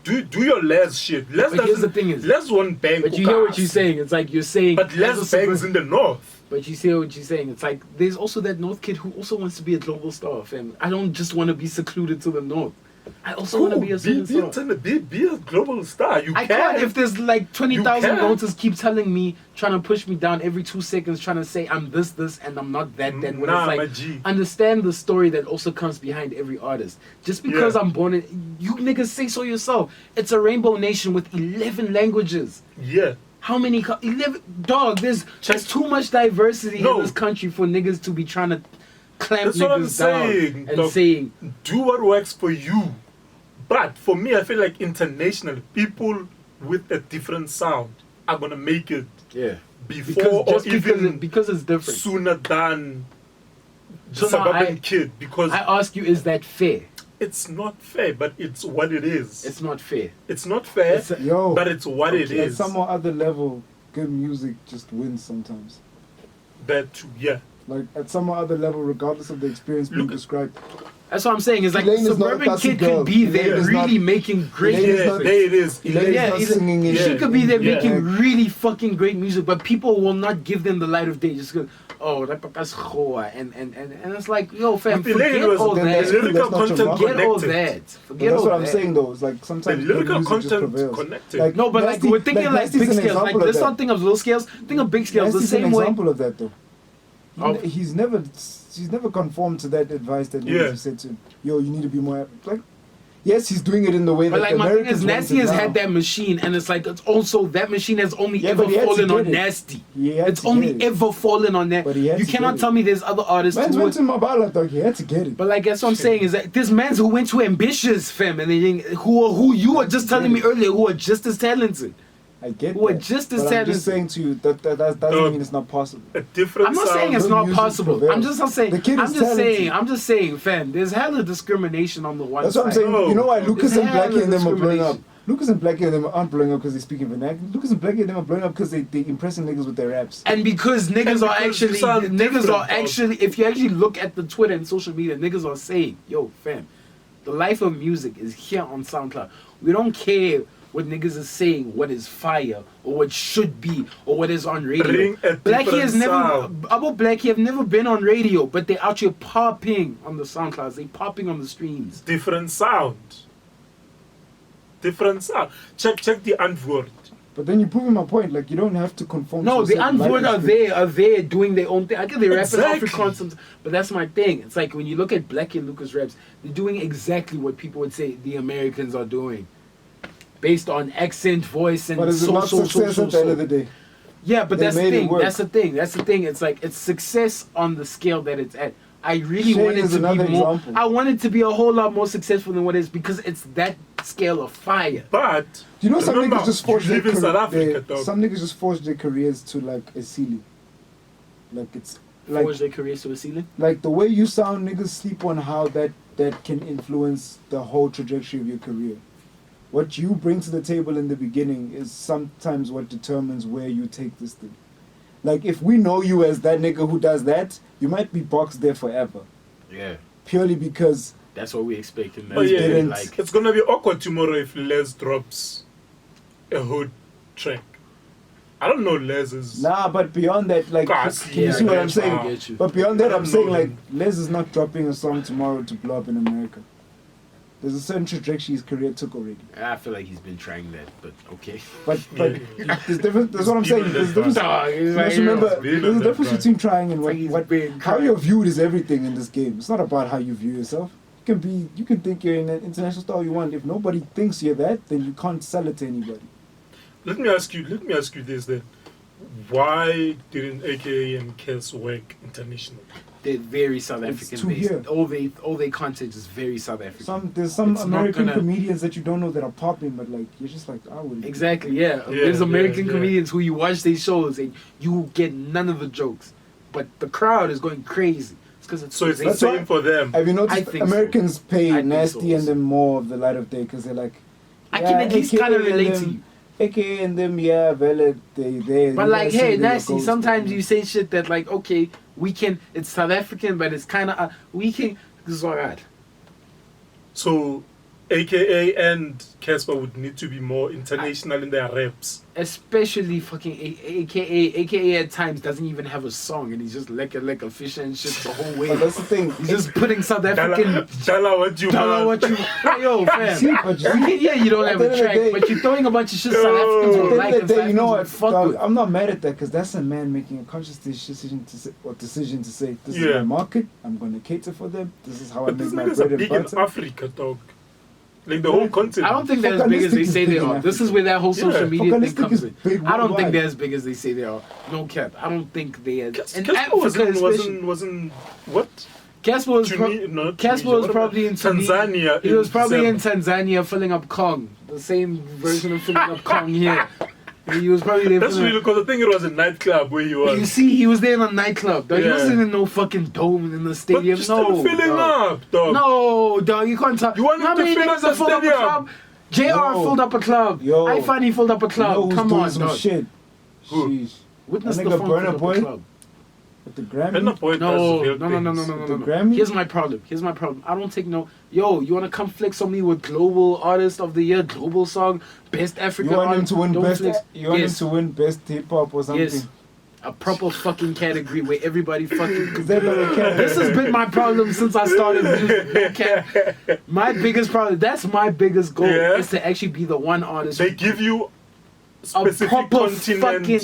Do your Les shit. But here's the thing is, Les one bang. But you hear what you're saying. It's like you're saying. But Les bangs in the north. But you see what you're saying. It's like there's also that North kid who also wants to be a global star, fam. I don't just want to be secluded to the North. I also want to be a superstar. Be a global star. You I can. can't if there's like 20,000 You can. voters keep telling me, trying to push me down every 2 seconds, trying to say I'm this, and I'm not that. When Nah, it's my like, G. understand the story that also comes behind every artist. Just because Yeah. I'm born in, you niggas say so yourself. It's a rainbow nation with 11 languages. Yeah. How many? 11? Dog, there's too much diversity in this country for niggas to be trying to clamp That's what I'm niggas down saying, and dog. saying, Do what works for you. But for me, I feel like international people with a different sound are gonna make it yeah, before or even because it's different. sooner than the So now suburban kid. Because I ask you, is that fair? it's not fair, but it's what it is. It's not fair. It's not fair, Yo, but it's what it at is. some or other level, good music just wins sometimes. That too, yeah. Like at some or other level, regardless of the experience being Look- described. That's what I'm saying. Is like Elaine is not a suburban classic kid girl. could be there Elaine is really not- making great Elaine is Yeah, music. not- there it is. Elaine Yeah, is not Elaine- singing in yeah. She shit. could be there Yeah. making really fucking great music, but people will not give them the light of day. Just go, oh, that's khoa, and it's like, yo, fam, With Elaine, forget it was all then the that's that. cool, lyrical that's not your content market. Forget all connected. that. But Forget that's all what I'm that. saying though. It's like The sometimes good lyrical music just content prevails. connected. No, but Nasty- like we're thinking like Nasty's big an scales. Like example of let's that. not think of little scales. Think of big scales. The Nasty's an same way. example of that though. Of- He's never conformed to that advice that Yeah. niggas have said to him. Yo, you need to be more like. Yes, he's doing it in the way But that like the my thing Americans is, want Nasty it has now. had that machine, and it's like it's also that machine has only Yeah, ever but he had to fallen on get it. Nasty. He had It's to only get it. ever fallen on that. But he had You to cannot get it. tell me there's other artists Man's who went to Mabala, dog. He had to get it. But like that's what I'm saying is that there's mans who went to ambitious fam and who you were just telling me earlier who are just as talented. I get Who are that. just as but I'm talented. just saying to you that doesn't mean it's not possible. A different I'm not sound. saying it's Good not music possible. prevails. I'm just not saying. The kid I'm is just talented. saying. I'm just saying, fam. There's hella discrimination on the one That's side. what I'm saying. No. You know why Lucas There's and hella Blackie and them are blowing up? discrimination. Lucas and Blackie and them aren't blowing up because they speak in vernacular. Lucas and Blackie and them are blowing up because they impressing niggas with their raps. And because niggas And are because you actually, sound niggas different, are dog. actually, if you actually look at the Twitter and social media, niggas are saying, yo, fam, the life of music is here on SoundCloud. We don't care what niggas is saying, what is fire, or what should be, or what is on radio. Bring a Blackie has different never, sound. About Blackie have never been on radio, but they out here popping on the SoundClouds, they popping on the streams. Different sound. Different sound. Check the antwoord. But then you're proving my point. Like you don't have to conform. No, to a the certain Antwoord life are there doing their own thing. I get they rapping Exactly. Afrikaans, but that's my thing. It's like when you look at Blackie and Lucas raps, they're doing exactly what people would say the Americans are doing, based on accent, voice, and But is it not success at the end of the day? Yeah, but They that's the made it thing. work. That's the thing. That's the thing. It's like it's success on the scale that it's at. I really Shane want it is to be another more. example. I want it to be a whole lot more successful than what it is because it's that scale of fire. But You know, some remember, niggas just force you their live in South career. Africa, dog. Some niggas just force their careers to like a ceiling. Like it's like Forge their careers to a ceiling. like the way you sound, niggas sleep on how that can influence the whole trajectory of your career. What you bring to the table in the beginning is sometimes what determines where you take this thing. Like if we know you as that nigga who does that, you might be boxed there forever. Yeah, Purely because that's what we expect in that. Oh yeah, didn't- like it's gonna be awkward tomorrow if Les drops a hood track. I don't know Les's. nah, but beyond that, like Gosh, can you yeah, see what I I'm get you, saying? I get you. But beyond that, I I'm don't saying know like him. Les is not dropping a song tomorrow to blow up in America. There's a certain trajectory his career took already. I feel like he's been trying that, but okay. But Yeah. there's different. That's what I'm saying. There's a difference. You must remember, Being there's a on that difference grind. between trying and Like he's what being how tried. you're viewed is everything in this game. It's not about how you view yourself. You can think you're an international star all you want. If nobody thinks you're that, then you can't sell it to anybody. Let me ask you this then. Why didn't AKA and Kes work internationally? They're very South It's African too based. here. All they content is very South African. There's some It's not American gonna- comedians that you don't know that are popping, but like you're just like I would Exactly, yeah. Yeah, There's American yeah. comedians who you watch their shows and you get none of the jokes, but the crowd is going crazy. It's because it's So it's the That's same why- for them. Have you I noticed think Americans pay I think Nasty so and them more of the light of day because they're like I can at least AKA kind of and relate them- to you. AKA and them, yeah, well, they. But like, hey, Nasty, sometimes you say shit that like, okay, we can. It's South African, but it's kind of we can. This is alright. So AKA and Cassper would need to be more international in their raps. Especially fucking AKA at times doesn't even have a song and he's just like a fish and shit the whole way. But that's the thing. He's just putting South African Dala what you want. yo fam. See, but You don't have a track, but you're throwing a bunch of shit South Africans would like and South you know what? Africans would fuck Dog, with. I'm not mad at that because that's a man making a conscious decision to say, this is Yeah. my market. I'm gonna cater for them. This is how But I these make my niggas are bread and big in butter. Africa, dog. Like the whole continent. I don't think they're as big as they say they are. This is where that whole social media thing Focalistic comes is in. big I don't think worldwide. they're as big as they say they are. No cap. I don't think they are. And Cassper Africa wasn't what? Cassper was Cassper was probably in Tanzania. He was probably in December. Tanzania filling up Kong. The same version of filling up Kong here. He was probably there. That's really because I think it was a nightclub where he was. You see, he was there in a nightclub. Dog. He Yeah. wasn't in no fucking dome in the stadium. But you're still filling dog. up, dog. No, dog, you can't talk. You want him how to many fill up niggas the have filled up a stadium? club? JR Yo. filled up a club. Yo. I finally filled up a club. You know who's Come doing on, some dog. shit? Who? Sheesh. Witness That the nigga phone Burna filled up Boy? a club. With the Grammy? And the point No, does no. The Grammy? Here's my problem. I don't take no. Yo, you wanna come flex on me with global artist of the year, global song, best African You want him artist? to win Don't best? flex. You want him Yes. to win best hip hop or something? Yes. A proper fucking category where everybody fucking. Is that not a cat? This has been my problem since I started music. No cap. My biggest problem. That's my biggest goal. Yeah. Is to actually be the one artist. They give you a specific proper continent. fucking.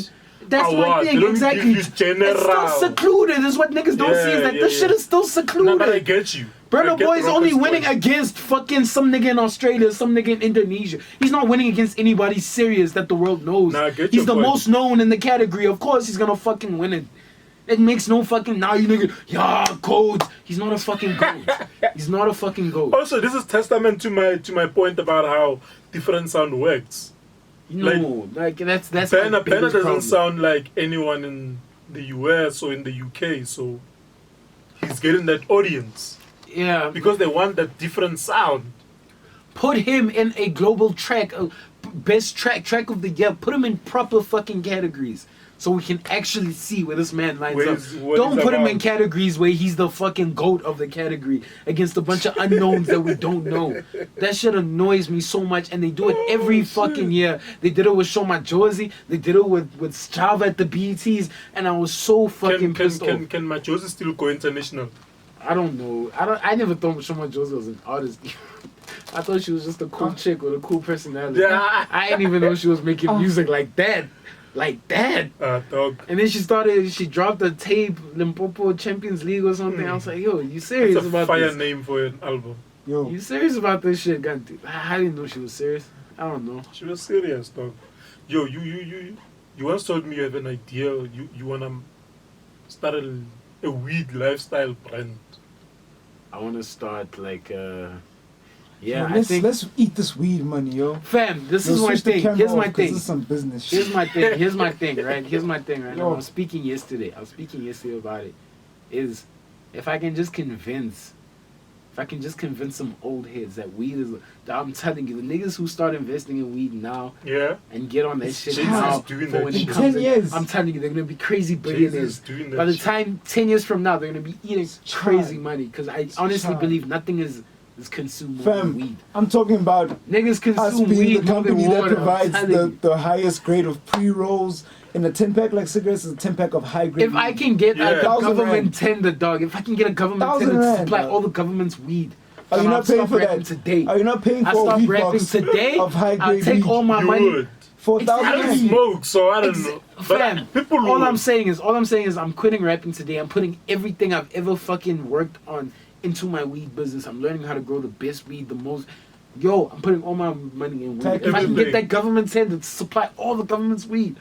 That's my award. thing, They don't exactly. give you general. It's still secluded. Is what niggas don't see. Is that this shit is still secluded. No, but I get you. Burna I get Boy is only Roca's winning point. against fucking some nigga in Australia, some nigga in Indonesia. He's not winning against anybody serious that the world knows. Nah, I get He's your the point. most known in the category. Of course he's gonna fucking win it. It makes no fucking now you nigga. Yeah, gold. He's not a fucking gold. He's not a fucking gold. Also, this is testament to my point about how different sound works. No, like that's my Burna biggest doesn't problem. sound like anyone in the US or in the UK, so he's getting that audience Yeah, because they want that different sound. put him in a global track, best track of the year. Put him in proper fucking categories. So we can actually see where this man lines up. What Don't he's put him about. in categories where he's the fucking GOAT of the category against a bunch of unknowns that we don't know. That shit annoys me so much, and they do it every fucking year. They did it with Show My Josie. They did it with Strava at the BETs, and I was so fucking pissed off. Can Majosi still go international? I don't know. I never thought Show My Josie was an artist. I thought she was just a cool chick with a cool personality. Yeah. I didn't even know she was making music like that. Like that. Dog. And then she dropped a tape, Limpopo Champions League or something. I was like, yo, you It's serious a about fire this? name for an album. Yo, You serious about this shit, Ganti? I didn't know she was serious. I don't know. She was serious, dog. Yo, you once told me you have an idea. You wanna start a weed lifestyle brand. I want to start like, yo, I think, let's eat this weed money, yo. fam, this Yo, is my switch the thing. camera Here's off, my 'cause thing. This is some business shit. Here's my thing, right? Here's my thing, right? Yo. I was speaking yesterday about it. Is if I can just convince some old heads that weed is, I'm telling you, the niggas who start investing in weed now Yeah. and get on that shit Jay-Z's now doing for that when shit. it In comes 10 in, years. I'm telling you, they're gonna be crazy Jay-Z's billionaires. doing that By the shit. time 10 years from now, they're gonna be eating crazy Child. money. Because I honestly Child. believe nothing is consumed more than Fam, weed. I'm talking about Niggas us consume being weed the more than company that water. I'm provides telling you. the highest grade of pre-rolls. In a 10-pack like cigarettes is a 10-pack of high-grade If I weed. can get Yeah. a 1,000 government rand. tender, dog. If I can get a government 1,000 tender to rand, supply dog. all the government's weed. Are you I'll not paying stop for rapping that? today. Are you not paying I for a stop weed rapping box today. of high-grade I'll take weed? all my You money. would. For Exactly. I don't 1,000 rand? smoke, so I don't know. But Fam, people all would. I'm saying is I'm quitting rapping today. I'm putting everything I've ever fucking worked on into my weed business. I'm learning how to grow the best weed, the most. Yo, I'm putting all my money in weed. Type If I can get everything. that government tender to supply all the government's weed,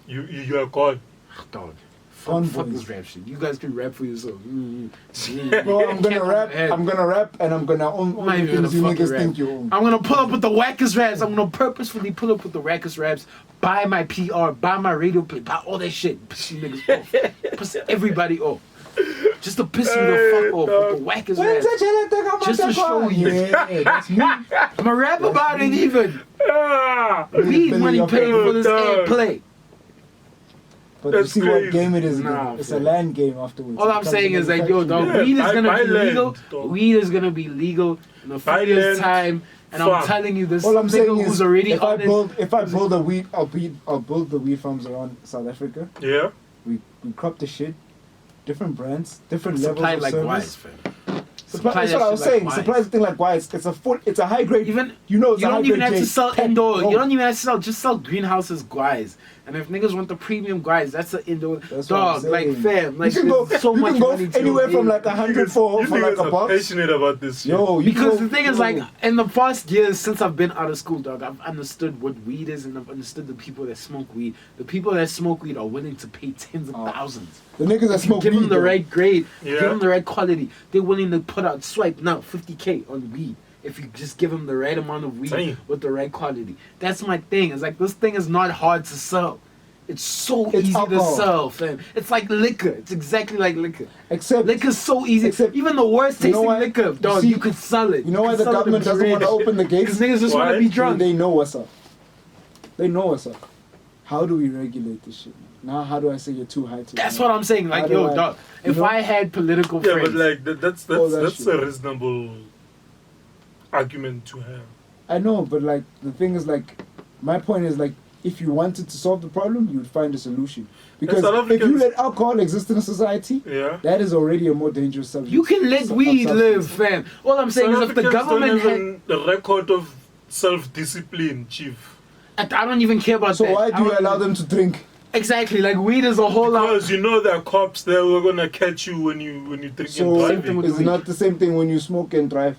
You are God. dog. Fun Fuck boys. this rap shit. You guys can rap for yourself. Bro, I'm gonna rap, and I'm gonna own all I'm not the even gonna things you fucking niggas rap. think you own. I'm gonna pull up with the wackest raps. I'm gonna purposefully pull up with the wackest raps. Buy my PR, buy my radio play, buy all that shit. Piss you niggas off. Piss everybody off. Just to piss you the fuck off with the wackest raps. Just to show you. Yeah, that's me. I'm gonna rap about it even. Ah! Weed Billy money up paid there. for this Dog. ad play. But That's you see crazy. what game it is. Nah, It's fam. a land game afterwards. All It I'm becomes saying a is like, yo, dog, Yeah, weed is gonna buy be land, legal. dog. Weed is gonna be legal in a few Buy years' land, time. And I'm farm. telling you, this All I'm saying nigga is, who's already if I on it. build a weed, I'll build the weed farms around South Africa. Yeah. We crop the shit, different brands, different Supply levels of like service. wise, fam. Supply, that's that what I was shit like saying. wise. Supply is the thing like wise. It's a high grade. Even you know, it's you a high don't even grade have to J. sell Tech. indoor. Oh, You don't even have to sell. Just sell greenhouses, guys. And if niggas want the premium guys, that's an indoor. That's what I'm Dog, like saying. fam, like you can go, there's so you much can go money to anywhere it. from like 100 for You like niggas a are box. passionate about this shit. Yo, you Because can the thing is, yo, like, in the past years since I've been out of school, dog, I've understood what weed is, and I've understood the people that smoke weed. The people that smoke weed are willing to pay tens of thousands. the niggas that If you smoke give weed, them the though. right grade, Yeah. give them the right quality, they're willing to put out swipe now 50K on weed. If you just give them the right amount of weed Damn. with the right quality, that's my thing. It's like this thing is not hard to sell. It's so It's easy alcohol. to sell, fam. It's like liquor. It's exactly like liquor. Except Liquor's so easy. Except- Even the worst You know tasting why? liquor, dog, See, you could sell it. you know You why could the sell it government to doesn't want to rich. open the gates? Because niggas just want Why? to be drunk. They know what's up. They know what's up. How do we regulate this shit? Now, how do I say you're too high to? That's what I'm saying. Like, How do yo, I- dog, you if know? I had political Yeah, friends, but like that's All that that's shit. a reasonable argument to have. I know, but like the thing is, like, my point is like, if you wanted to solve the problem, you would find a solution. Because South if you Africans- let alcohol exist in a society, Yeah. that is already a more dangerous subject. you can let weed substance. live, fam. All I'm saying South is if the Africans government don't had... have a record of self-discipline, chief. I don't even care about So that. why I do you don't- allow them to drink? Exactly, like weed is a whole lot. Because you know there are cops there who are gonna catch you when you drink and So Same with it's weed. not the same thing when you smoke and drive.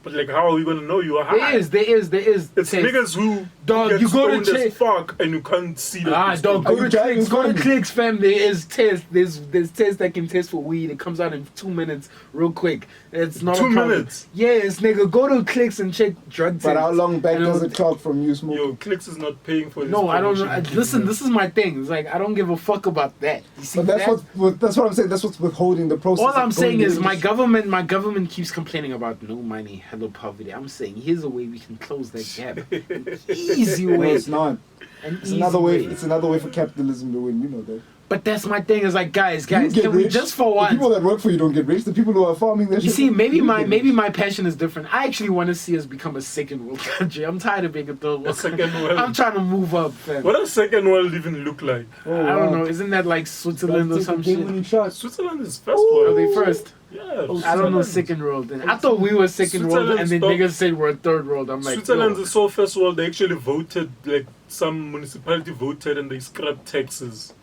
But like, how are we gonna know you are high? There is. It's taste. niggas who Dog, get you go to stoned as chase- fuck and you can't see that. Ah, you're dog, stoned. go Are you to driving clicks, funny? fam. There is test. There's test that can test for weed. It comes out in 2 minutes, real quick. It's not 2 a problem. minutes? Yes, nigga, go to clicks and check drug tests. But how long back And does it'll- it clock from you smoking? Yo, Clicks is not paying for this. No, I don't know. promotion. Listen, this is my thing. It's like I don't give a fuck about that. You see, But that's that? that's what I'm saying. That's what's withholding the process. All of I'm saying going is into my shit. government keeps complaining about no money, hello poverty. I'm saying here's a way we can close that gap. An easy No, way. it's not. An It's easy another way. It's another way for capitalism to win. You know that. But that's my thing. Is like, guys, You get can we rich. just for The once? people that work for you don't get rich. The people who are farming their You shit. see, maybe you my get maybe rich. my passion is different. I actually want to see us become a second world country. I'm tired of being a third world second country. world. I'm trying to move up, fam. What does second world even look like? Oh, I don't wow. know. Isn't that like Switzerland or Take a some shit? game-winning shot. Switzerland is first Are world. they first? Yeah. I don't know Switzerland- second world. Then I thought we were second world, and then Switzerland's niggas said we're third world. I'm like, Switzerland yo. is so first world. They actually voted, like some municipality voted, and they scrapped taxes,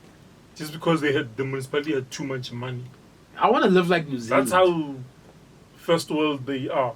just because the municipality had too much money. I want to live like New Zealand. That's how first world they are.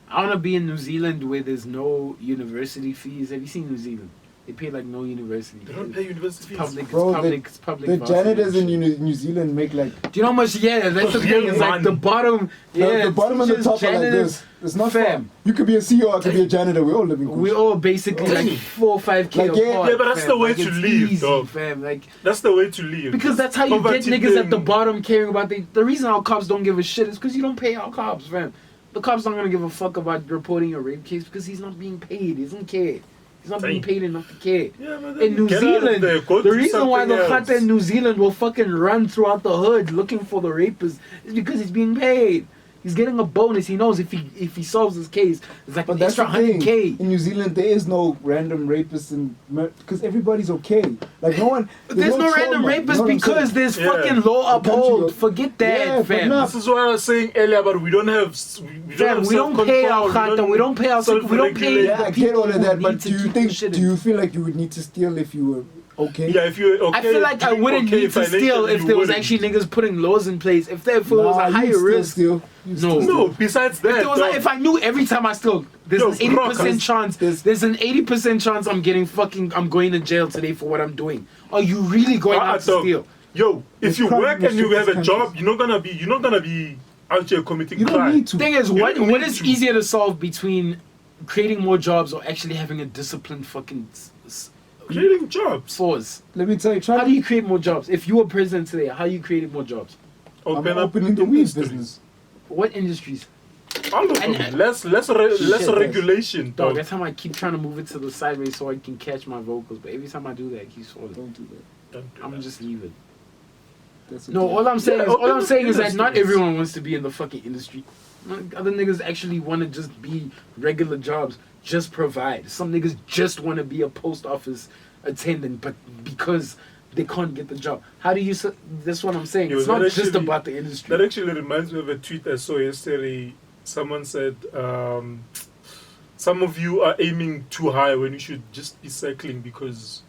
I want to be in New Zealand where there's no university fees. Have you seen New Zealand? They pay like no university. They don't pay university fees. Public, Bro, it's public. The varsity janitors in shit. New Zealand make like Do you know how much? Yeah, that's the Real thing. It's like money. the bottom. Yeah, the bottom and the teachers, top are like janitors, this. It's not fam. fam. You could be a CEO, I could be a janitor. We all live in We Kush. all basically like Damn. 4 or 5K Like, yeah, apart. yeah, but that's fam. the way Like, to it's live, easy, dog. fam. Like That's the way to live. because that's how you get Poverty niggas at the thing. bottom caring about the reason our cops don't give a shit is because you don't pay our cops, fam. The cops not gonna give a fuck about reporting a rape case because he's not being paid. He doesn't care. He's not being Damn. paid enough to care. Yeah, but then In New get out of Zealand, there, go the do reason why the something Khata in else. New Zealand will fucking run throughout the hood looking for the rapist is because he's being paid. He's getting a bonus. He knows if he solves his case, it's like But an that's extra the thing. 100K. In New Zealand, there is no random rapists and because everybody's okay. Like no one. There's no random trauma, you know rapists what I'm because saying? there's Yeah. fucking law The country uphold. of- Forget that, Yeah, but fam. nah. This is what I was saying earlier, but we don't have. We don't Fam, have we don't pay our self-control, Khata, we don't pay our we don't pay self-regulate. Yeah, the I get people all of who that, need but to do you keep think? the shit Do in. you feel like you would need to steal if you were okay? Yeah, if you're okay. I feel like I doing wouldn't okay need to steal financially, if you there was wouldn't. actually niggas putting laws in place. If it was a higher risk. Steal. No, besides that, If, there was dog, if I knew every time I steal, there's Yo, an 80% Roca, chance. There's an 80% chance I'm going to jail today for what I'm doing. Are you really going out to dog, steal? Yo, if There's you crime work in and you the have a shittiest job, countries. you're not gonna be out here committing You don't crime. need to. Thing is, You what don't what need is to. easier to solve between creating more jobs or actually having a disciplined fucking Creating jobs. force? Let me tell you. How do you create more jobs? If you were president today, how you created more jobs? I'm Open up opening the weed industries. business. What industries? All of And- them. Less regulation, Dog, dog. that's how I keep trying to move it to the sideways so I can catch my vocals. But every time I do that, it keeps falling. Don't do that. Don't do I'm that. gonna just leave it. That's No, okay. all I'm saying Yeah, is all I'm open saying is that industries. not everyone wants to be in the fucking industry. Other niggas actually want to just be regular jobs, just provide. Some niggas just want to be a post office attendant, but because they can't get the job. How do you? That's what I'm saying. Yo, It's not that just actually- about the industry. That actually reminds me of a tweet I saw yesterday. Someone said, some of you are aiming too high when you should just be cycling because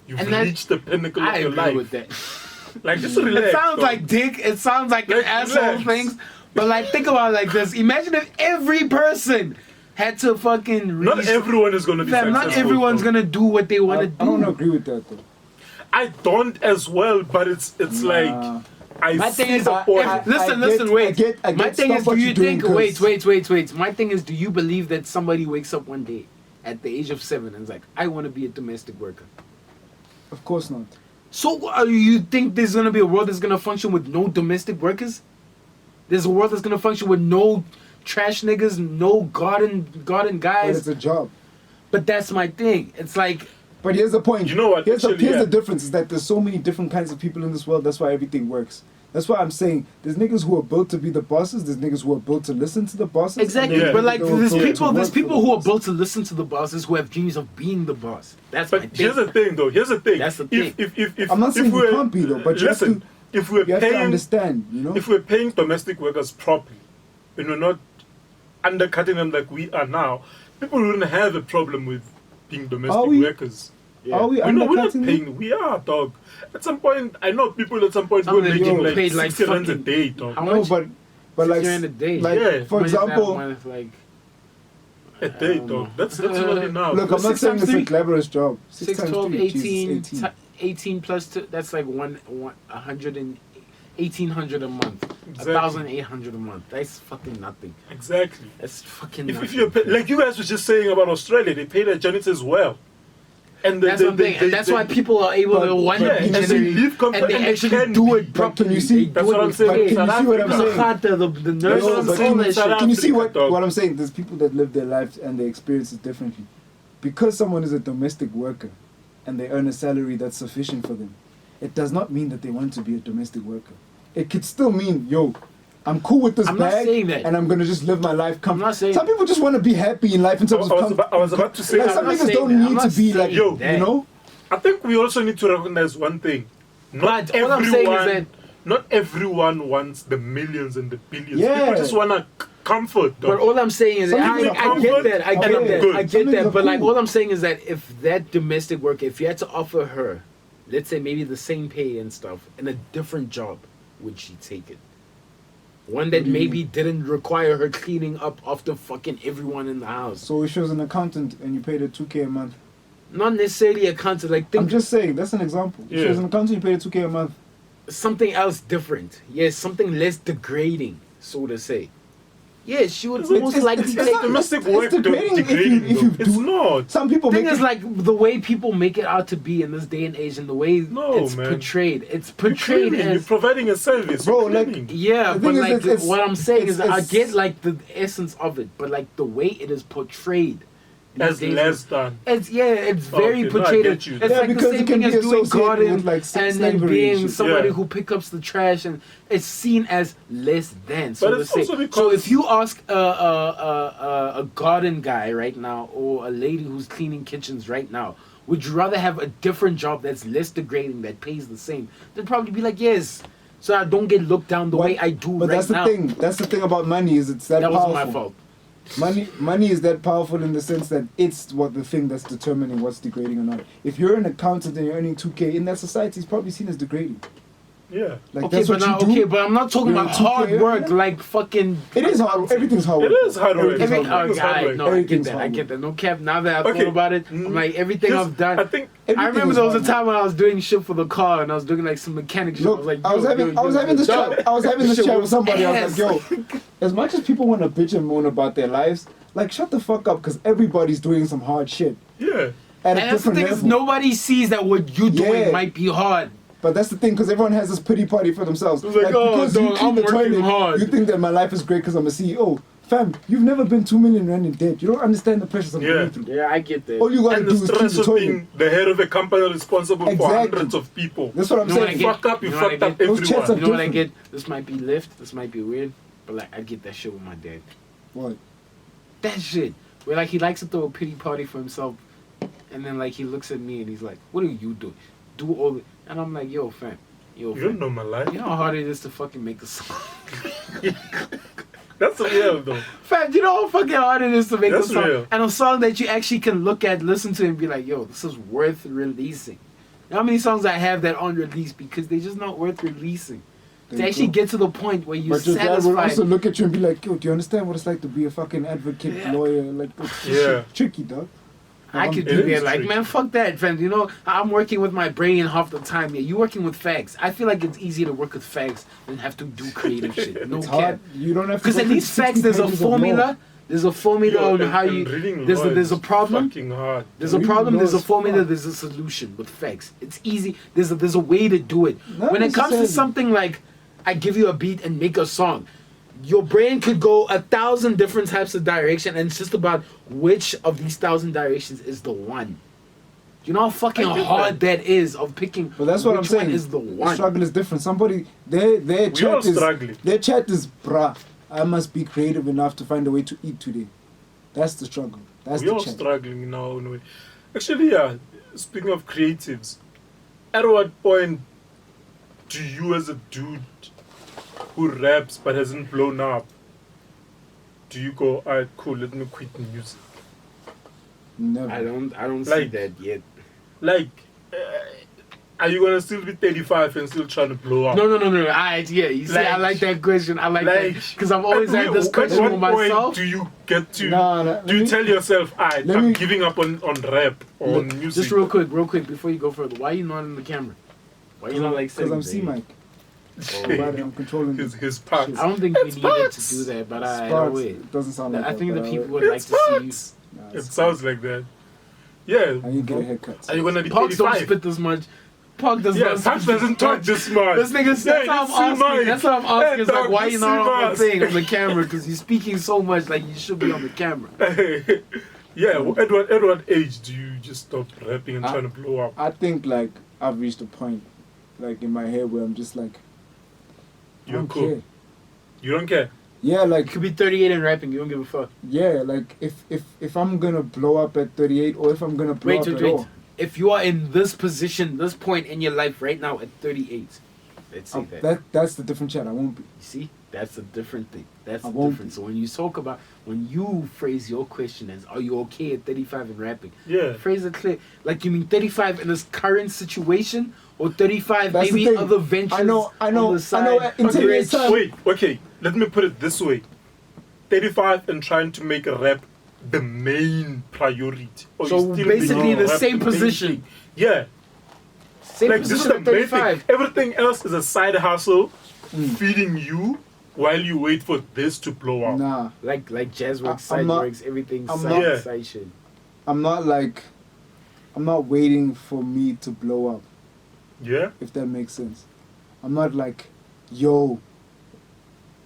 you've And that- reached the pinnacle I of your agree life. with that. Like, just relax. It sounds dog. like dick. It sounds like an Like, asshole relax. things. But like, think about it like this. Imagine if every person had to fucking. Not everyone is going to be Fam, successful. not everyone's dog. gonna do what they want to I don't do. agree with that though. I don't as well, but it's Nah. like I My see thing is, the point. listen, wait. I My get thing is, stop what do you you're doing, think? 'cause- Wait. My thing is, do you believe that somebody wakes up one day at the age of 7 and is like, I want to be a domestic worker? Of course not. So you think there's gonna be a world that's gonna function with no domestic workers? There's a world that's gonna function with no trash niggas, no garden But it's guys. a job. But that's my thing. It's like, But here's the point. You know what, Here's, actually, here's yeah. the difference is that there's so many different kinds of people in this world. That's why everything works. That's why I'm saying there's niggas who are built to be the bosses. There's niggas who are built to listen to the bosses. exactly. and Yeah. But like, they're there's built to people work for the who are boss. built to listen to the bosses who have dreams of being the boss. That's my But thing. here's the thing, though. Here's the thing. That's the If thing. I'm not saying if you we're- can't be though, but you have listen, to- if we're You have to paying, understand, you know. if we're paying domestic workers properly, and we're not undercutting them like we are now, people wouldn't have a problem with being domestic we? workers. Are we We're not undercutting them? paying. We are, dog. At some point, I know people at some point Some were of them making get like paid like 60 rands a fucking- day, dog. How No, much? but 6 like grand a day. like Yeah. for How much is that example, month? Like A day, don't dog. know. That's not enough. look, I'm not 6 saying times it's a 3. glamorous job. 6, times 12, 3, 18, Jesus, 18. 18 plus 2, that's like 1,800 a month. Exactly. 1,800 a month. That's fucking nothing. Exactly. That's fucking If nothing. you're like you guys were just saying about Australia, they pay their janitors well, and That's one thing, and that's why people are able to But- want yeah, to be and they generous, live comfort and they and they actually can do be. it But can properly. you see- They That's do what it I'm with saying. care. Can you see what I'm The saying? Khata, the No, nurses, but all can, that shit. can you see what, dog. what I'm saying? There's people that live their lives and they experience it differently. Because someone is a domestic worker and they earn a salary that's sufficient for them, it does not mean that they want to be a domestic worker. It could still mean, yo, I'm cool with this I'm not bag saying that. and I'm gonna just live my life I'm not saying Some people just want to be happy in life in terms of I was about to say like that. some I'm not niggas saying don't that. I'm need not to be like, saying Yo, that. you know? I think we also need to recognize one thing. Not But all I'm saying is that- not everyone wants the millions and the billions. Yeah. People just want comfort, dog. But all I'm saying is, Some I people are get comfort that, I and get I'm that, good. I Some get niggas that. are But like, cool. all I'm saying is that if that domestic worker, if you had to offer her, let's say maybe the same pay and stuff, in a different job, would she take it? One that What do you maybe didn't require her cleaning up after fucking everyone in the house. So if she was an accountant and you paid her 2K a month. Not necessarily a concept. Like, think I'm just saying, that's an example. If she Yeah. was an accountant, you paid her 2K a month. something else different. Yes, something less degrading, so to say. Yes, she would It's- most it's- likely it's take not- domestic it's work degrading if you- degrading, if you though. It's do- not. Some people thing make is it like the way people make it out to be in this day and age, and the way No, it's man. portrayed. It's You're portrayed cleaning, you're as providing a service. Bro, you're like- cleaning. yeah, The but thing is, like it's- what I'm saying is I it's- get like the essence of it, but like the way it is portrayed. these As days less is- than. It's it's very Okay, no, I portrayed. get you. It's Yeah, like the because same it can thing be as doing associated garden with, like, sex and slavery and being shit. somebody Yeah. who picks up the trash, and it's seen as less than. So But to it's say. also So because- if you ask a garden guy right now or a lady who's cleaning kitchens right now, would you rather have a different job that's less degrading that pays the same? They'd probably be like, yes. So I don't get looked down the What- way I do But right that's the now. thing. That's the thing about money is it's that That powerful. wasn't my fault. Money is that powerful in the sense that it's what the thing that's determining what's degrading or not. If you're an accountant and you're earning 2K in that society, it's probably seen as degrading. Yeah. Like Okay, that's but what now, you do. okay, but I'm not talking You're about a 2K hard earner? work like fucking. It is hard. Everything's hard It work. is hard work. Everything's Every, hard oh, work. It's hard God, work. no, I get Everything's that. I hard get that. No cap. Now that I Okay. thought about it, I'm like everything Here's- I've done. I think I Everything remember is there was a hard. time when I was doing shit for the car and I was doing like some mechanic shit. I was Look, like, I was yo, having this dog. chat. I was having this Shit chat with was somebody. I was like, ass. yo, as much as people want to bitch and moan about their lives, like shut the fuck up, because everybody's doing some hard shit yeah. at And a that's the different thing level. is nobody sees that what you doing Yeah. might be hard. But that's the thing, because everyone has this pity party for themselves. It's like, oh, because dog, you clean I'm the working toilet, hard. you think that my life is great because I'm a CEO. Fam, you've never been 2 million rand in debt. You don't understand the pressures I'm going through. Yeah, I get that. All you gotta And do the is clean stress the of toilet. being the head of a company responsible for Exactly. hundreds of people. That's what I'm You know what saying. I get? Fuck up, you You know what I fucked up get? Those chats everyone. are You know what I different. get? This might be lift, this might be weird, but like I get that shit with my dad. What? That shit. Where like he likes to throw a pity party for himself, and then like he looks at me and he's like, "What are you doing? Do all the..." And I'm like, "Yo, fam, yo, You don't fam. know my life. You know how hard it is to fucking make a song." That's real though. Fam, you know how fucking hard it is to make That's a song, real. and a song that you actually can look at, listen to, and be like, "Yo, this is worth releasing." You know how many songs I have that aren't released because they're just not worth releasing. There To you actually go. get to the point where you're But your dad would satisfied. also look at you and be like, "Yo, do you understand what it's like to be a fucking advocate, Yeah. lawyer? Like, it's Yeah. tricky, dog." I could It be there is like, tricky. man, fuck that, fam. You know, I'm working with my brain half the time. Yeah, you working with facts. I feel like it's easier to work with facts than have to do creative shit. No It's cap. hard. You don't have to. Because go at through least 60 facts, there's a pages of law. formula. There's a formula Yo, on and- how and you. reading There's law a is problem. Fucking hard. There's a Reading problem. law There's a is formula. fucked. There's a solution with facts. It's easy. There's a way to do it. Not When it comes to necessarily. something like, I give you a beat and make a song. Your brain could go 1,000 different types of direction, and it's just about which of these 1,000 directions is the one. You know how fucking I get hard that is of picking. But that's what I'm which saying. one is the The one. struggle is different. Somebody, their We all chat is struggling. their chat is, bruh. I must be creative enough to find a way to eat today. That's the struggle. That's We're the all chat. struggling in our own way. Actually, yeah, speaking of creatives, at what point do you, as a dude who raps but hasn't blown up, do you go, alright, cool, let me quit music? Never. I don't see Like- that yet. Like, are you gonna still be 35 and still trying to blow up? No. Alright, yeah. You see, I Like- like that question. I like like- that because I've always had this At question what with point myself. do you get to? Nah, do you tell yourself, alright, let I'm me- giving up on rap or on music? Just real quick, before you go further, why are you not in the camera? Why are you not like Because I'm sitting C-Mic. there? But I'm controlling his parts. I don't think we It's needed Sparks. to do that, but I Sparks. wait. It doesn't sound like I that, think the but people I- would like It's to see you. Sparks. Nah, It it's sounds like that. Yeah. I need to get a haircut. Are you gonna be Parks don't 35? spit this much. Park does Yeah, not Parks spit doesn't talk this much. This nigga, that's Yeah, how you I'm see asking. mine. That's what I'm asking. Hey, It's like, dog, why you you see not on mine. the thing, on the camera? Because you're speaking so much, like you should be on the camera. Yeah, at what age do you just stop rapping and trying to blow up? I think like I've reached a point, like in my head where I'm just like, I You're don't cool. care. You don't care? Yeah, You like could be 38 and rapping. You don't give a fuck. yeah, like if I'm gonna blow up at 38 or if I'm gonna blow Wait, up wait, at wait. all, If you are in this position, this point in your life right now at 38, let's say that. that's the different chat. I won't be. You see, that's a different thing. That's I the won't difference. So when you talk about, when you phrase your question as, "Are you okay at 35 and rapping?" Yeah. Phrase it clear. Like you mean 35 in this current situation, or 35 That's the maybe thing. other ventures. I know. on the In side, 10 years' rich. time, Wait, okay, let me put it this way. 35 and trying to make a rap the main priority. Or So you still basically making the rap same main position. thing. Yeah. Same Like this is position the at main thing. 35. Everything else is a side hustle feeding you while you wait for this to blow up. nah, Like jazz works, I'm side not- works, everything I'm side, not- Yeah. side shit. I'm not waiting for me to blow up. Yeah? If that makes sense. I'm not like, yo,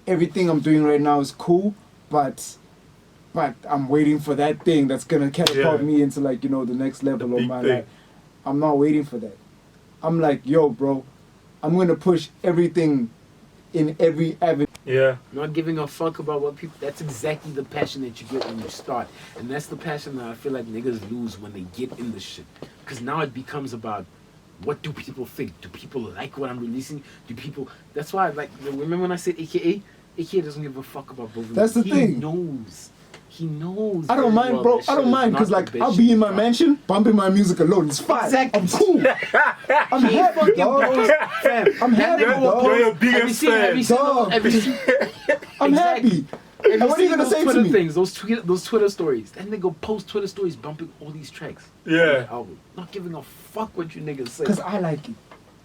everything I'm doing right now is cool, but I'm waiting for that thing that's gonna catapult Yeah. me into like, the next level The of big my thing. life. I'm not waiting for that. I'm like, yo, bro, I'm gonna push everything in every avenue. Yeah. Not giving a fuck about what people. That's exactly the passion that you get when you start, and that's the passion that I feel like niggas lose when they get in the shit. Because now it becomes about, what do people think? Do people like what I'm releasing? Do people? That's why, like, remember when I said AKA? AKA doesn't give a fuck about both of them. That's the he thing. knows. He knows. I don't very mind, well bro. that I shit don't is mind, not because the like best I'll shit be in my to mansion, bumping my music alone. It's fine. Exactly. I'm cool. I'm He happy, fucking dog. blows, fam. I'm That happy, nigga will dog. You're your post- have you biggest seen? Have you seen? Dog. Have you seen? I'm Exactly. happy. Have And what are you seen gonna those say to Twitter me? things? Those Twitter stories. That nigga post Twitter stories bumping all these tracks. on Yeah. that album. Not giving a fuck what you niggas say. Because I like it.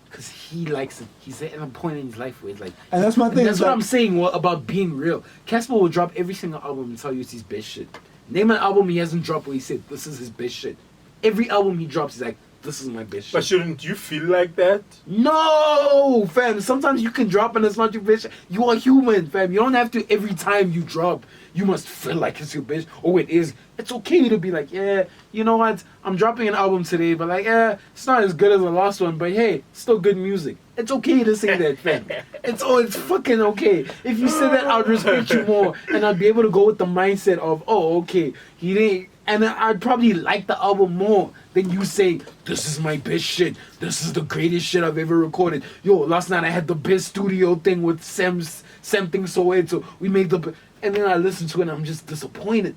Because he likes it. He's at a point in his life where it's like. And that's my And thing. that's it's what like, I'm saying about being real. Cassper will drop every single album and tell you it's his best shit. Name an album he hasn't dropped where he said this is his best shit. Every album he drops, he's like, this is my best But shit. shouldn't you feel like that? No, fam. Sometimes you can drop and it's not your best shit. You are human, fam. You don't have to every time you drop. You must feel like it's your best. Oh, it is. It's okay to be like, yeah, you know what? I'm dropping an album today, but like, yeah, it's not as good as the last one, but hey, still good music. It's okay to say that, fam. It's fucking okay. If you say that, I'd respect you more, and I'd be able to go with the mindset of, oh, okay, he didn't. And I'd probably like the album more than you say, this is my best shit. This is the greatest shit I've ever recorded. Yo, last night I had the best studio thing with something so we made the... And then I listen to it and I'm just disappointed.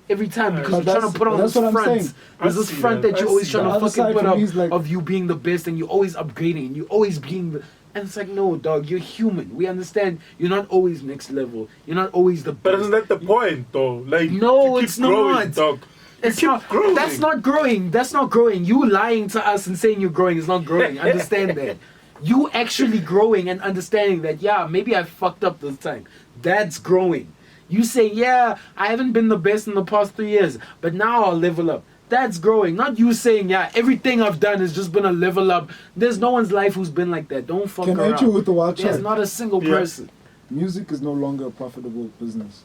Every time because But you're trying to put on that's this what I'm front. saying. There's this front that I you're always see trying that. to The other fucking side put for up me is like- of you being the best and you're always upgrading and you're always being the... And it's like, no, dog, you're human. We understand you're not always next level. You're not always the best. But isn't that the point, though? Like, No, to keep it's growing, not. dog. You It's keep not growing. That's not growing. That's not growing. You lying to us and saying you're growing is not growing. Understand that. You actually growing and understanding that, yeah, maybe I fucked up this time. That's growing. You say, yeah, I haven't been the best in the past 3 years, but now I'll level up. That's growing. Not you saying, yeah, everything I've done has just been a level up. There's no one's life who's been like that. Don't fuck Can I around. hit you with the wild There's chat? not a single Yeah. person. Music is no longer a profitable business.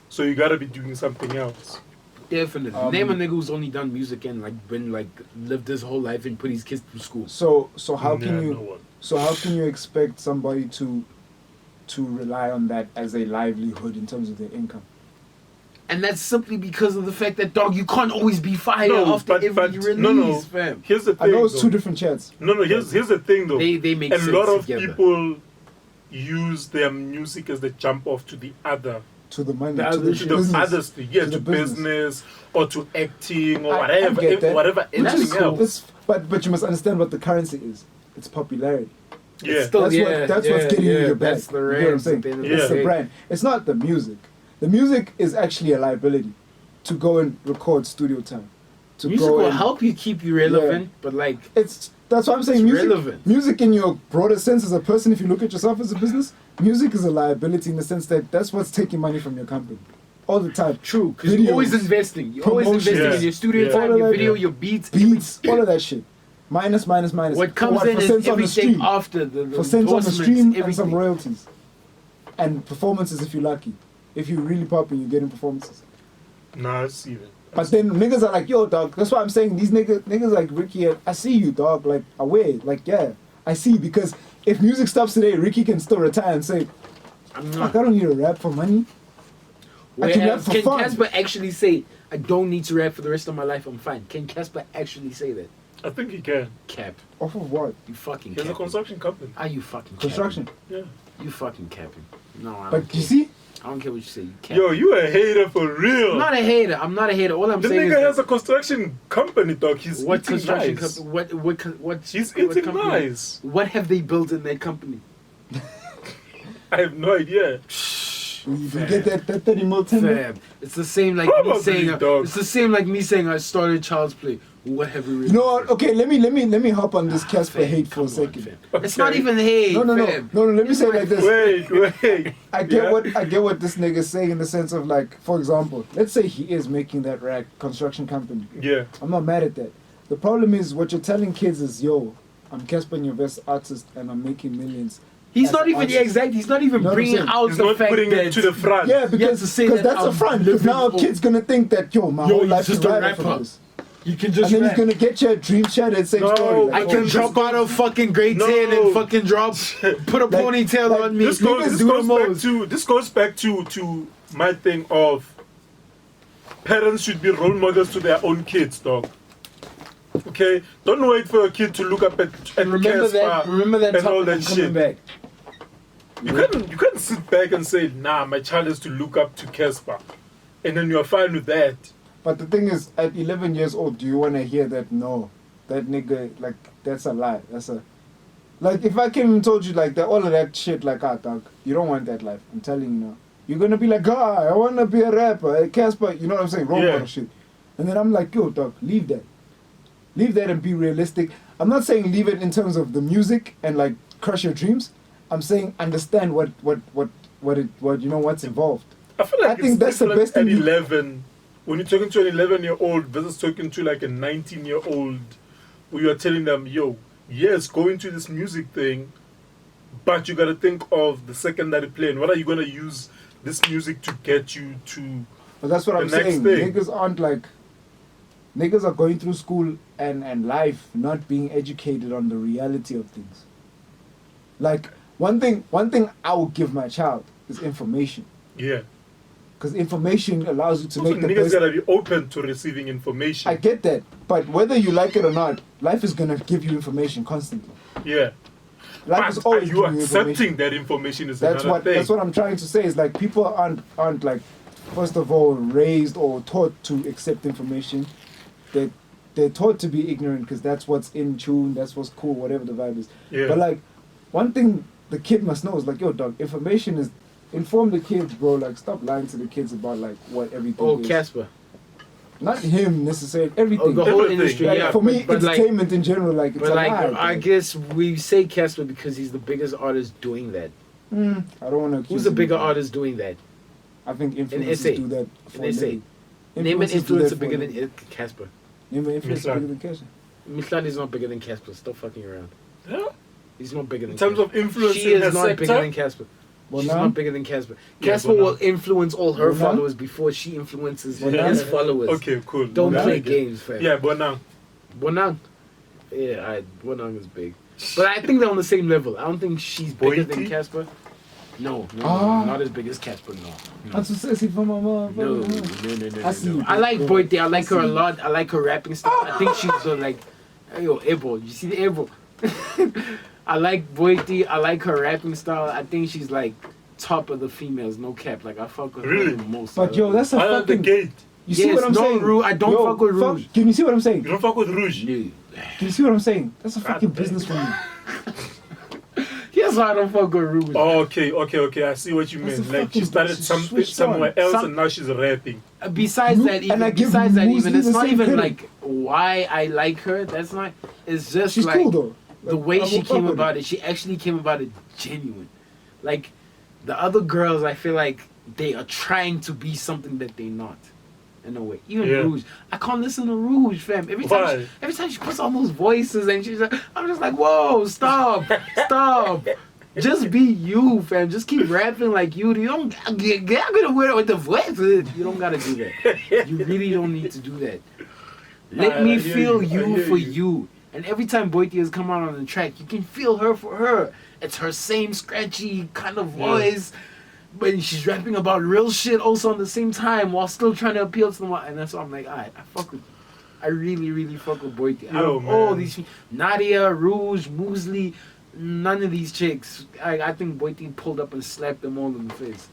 So you gotta be doing something else. Definitely. Name a nigga who's only done music and like been like lived his whole life and put his kids through school. So how Nah, can you no one. so how can you expect somebody to rely on that as a livelihood in terms of their income? And that's simply because of the fact that, dog, you can't always be fired No, after but every release, no. fam. Here's the I thing. know it's though. two different chats. No, here's the thing, though. They make A sense lot of together. people use their music as the jump off to the other. To the money, The to other the To shit. the business. other thing, yeah, To to the business. business or to acting or I whatever, get that. whatever, Which is anything cool. else. It's, but you must understand what the currency is. It's popularity. Yeah, Still, That's what's getting you your bag. That's the You get what I'm rams saying? at the end of Yeah. It's the the day. brand. It's not the music. The music is actually a liability to go and record studio time. To Music go will and, help you keep you relevant, but like, That's what I'm saying. It's Music, relevant. music in your broader sense as a person, if you look at yourself as a business, music is a liability in the sense that that's what's taking money from your company all the time. true, because you're always Videos, investing. You're always promotion. investing Yeah. in your studio Yeah. time, All your of video, that. your beats. Beats, all of that shit. Minus. What comes For in is cents on the everything stream. after the For cents on the endorsements, stream and some everything. royalties. And performances if you're lucky. If you're really popping, you're getting performances. Nah, I see that. But then niggas are like, yo, dog, that's why I'm saying these niggas like Ricky, I see you, dog, like, away, like, yeah, I see, because if music stops today, Ricky can still retire and say, I'm fuck, not. I don't need to rap for money. I can rap Whereas, for can fun. Cassper actually say, I don't need to rap for the rest of my life, I'm fine? Can Cassper actually say that? I think he can. Cap. Off of what? You fucking He has a capping. construction company. Are you fucking Construction. Yeah. capping? You fucking capping. No, I don't But care. you see, I don't care what you say. You cap. Yo, you a hater for real. I'm not a hater. I'm not a hater. All I'm The saying nigga is has a construction company, dog. He's what eating construction nice. company? What? He's what eating company? nice. What have they built in their company? I have no idea. you can get that 30 mil tender. Fam, it's the same like me Probably, saying. dog. It's the same like me saying I started Child's Play. What have we really? You know what? Okay, let me hop on this Casper Fam, hate for come a second. on, fam. It's not Okay. even hate. No, fam. let me It's say it my- like this. Wait. I get Yeah? what this nigga's saying in the sense of like, for example, let's say he is making that R.E.X construction company. Yeah. I'm not mad at that. The problem is what you're telling kids is, yo, I'm Cassper Nyovest artist and I'm making millions. He's as not an even artist. exact. He's not even You know what I'm bringing saying? out He's the not fact putting that it to the front. Yeah, You have because to say that's that a I'm front. Because now a living kid's gonna think that, yo, my Yo, whole he's life just is a right rapper. from this. you can And just. then rap. he's gonna get your dream shattered, same No, story. I Like, can oh, drop out of fucking grade No. 10 and fucking drop, put a Like- ponytail like on me. This Niggas goes do the back most. to my thing of parents should be role models to their own kids, dog. Okay, don't wait for a kid to look up at Remember that. Cassper Remember that and all topic. that I'm coming shit. back. You can't sit back and say, nah, my child has to look up to Cassper, and then you're fine with that. But the thing is, at 11 years old, do you want to hear that? No, that nigga, like, that's a lie. That's a, like, if I came and told you, like, that all of that shit, like, dog, you don't want that life. I'm telling you now. You're gonna be like, I want to be a rapper, Cassper, you know what I'm saying? Role Yeah. model shit. And then I'm like, yo, dog, leave that. Leave that and be realistic. I'm not saying leave it in terms of the music and, like, crush your dreams. I'm saying understand what you know, what's involved. I feel like I think that's the different best thing at you- 11, when you're talking to an 11-year-old versus talking to like a 19-year-old where you're telling them, yo, yes, go into this music thing, but you gotta think of the secondary plan. What are you gonna use this music to get you to? But that's what the I'm next saying. thing? Niggas aren't like. Niggas are going through school and life not being educated on the reality of things. Like one thing I would give my child is information. Yeah. Because information allows you to Also, make the niggas best. gotta be open to receiving information. I get that, but whether you like it or not, life is gonna give you information constantly. Yeah. Life is But are always you giving you accepting information. that information is That's another what thing? that's what I'm trying to say. Is like people aren't like, first of all, raised or taught to accept information. They're taught to be ignorant because that's what's in tune, that's what's cool, whatever the vibe is. Yeah. But like, one thing the kid must know is like, yo, dog, information is. Inform the kids, bro. Like, stop lying to the kids about like what everything Oh, is. Cassper. Not him necessarily. Everything. Oh, the whole Everything. industry, Like, yeah. for me, but like, entertainment in general, like it's but a like, lie, I bro. guess we say Cassper because he's the biggest artist doing that. I don't want to. Who's the bigger artist doing that? I think influencers SA. do that. For a SA. living. Name an Influencers do that influencer for bigger a living. than Cassper. Name an influencer Mislan. bigger than Kesha. Mislan is not bigger than Cassper. Stop fucking around. Yeah? He's not bigger than In terms Cassper. of influence She in is her not sector, bigger than Cassper. Well, She's now? not bigger than Cassper. Yeah, Cassper but now- will influence all her Well, now? followers before she influences Well, now? his followers. Okay, cool. Don't Well, play I get- games, fam. Yeah, but now. Bonang. Yeah, Bonang is big. But I think they're on the same level. I don't think she's bigger than Boity? Cassper. No, Ah. not as big as Cassper, no. I'm so sexy for my mom. No. I see you, I like bro. Boyti. I like her a see you. lot. I like her rapping style. I think she's like, yo, Ebo. You see the Ebo? I like Boyti. I like her rapping style. I think she's like top of the females, no cap. Like I fuck with Really? her the most. But yo, that's a Out of the fucking. gate. You see Yes, what I'm no saying? Rouge. I don't Yo, fuck with Rouge. Can you see what I'm saying? You don't fuck with Rouge. No. Can you see what I'm saying? That's a fucking God business for me. Here's why I don't fuck with Rouge. Oh, okay. I see what you That's mean. a Like she fucking started bitch. something Switched somewhere on. else Some- and now she's rapping. Besides that, And I even give besides that, Muesli even it's the not same even credit. like why I like her. That's not. It's just She's like cool though. the Like, way I she will fuck came with about her. it. She actually came about it genuine. Like the other girls, I feel like they are trying to be something that they're not. In a way, even Yeah. Rouge, I can't listen to Rouge, fam. Why? Every time she puts on those voices and she's like, I'm just like, whoa, stop. Just be you, fam. Just keep rapping like you. You don't get gonna wear it with the voices. You don't gotta do that. You really don't need to do that. Let I me hear feel you. I you hear for you. you. And every time Boyti has come out on the track, you can feel her for her. It's her same scratchy kind of voice, but she's rapping about real shit also at the same time while still trying to appeal to them. And that's why I'm like, alright, I fuck with you. I really, really fuck with Boyti. Out Yo, of all man. these, Nadia, Rouge, Muesli, none of these chicks. I think Boyti pulled up and slapped them all in the face.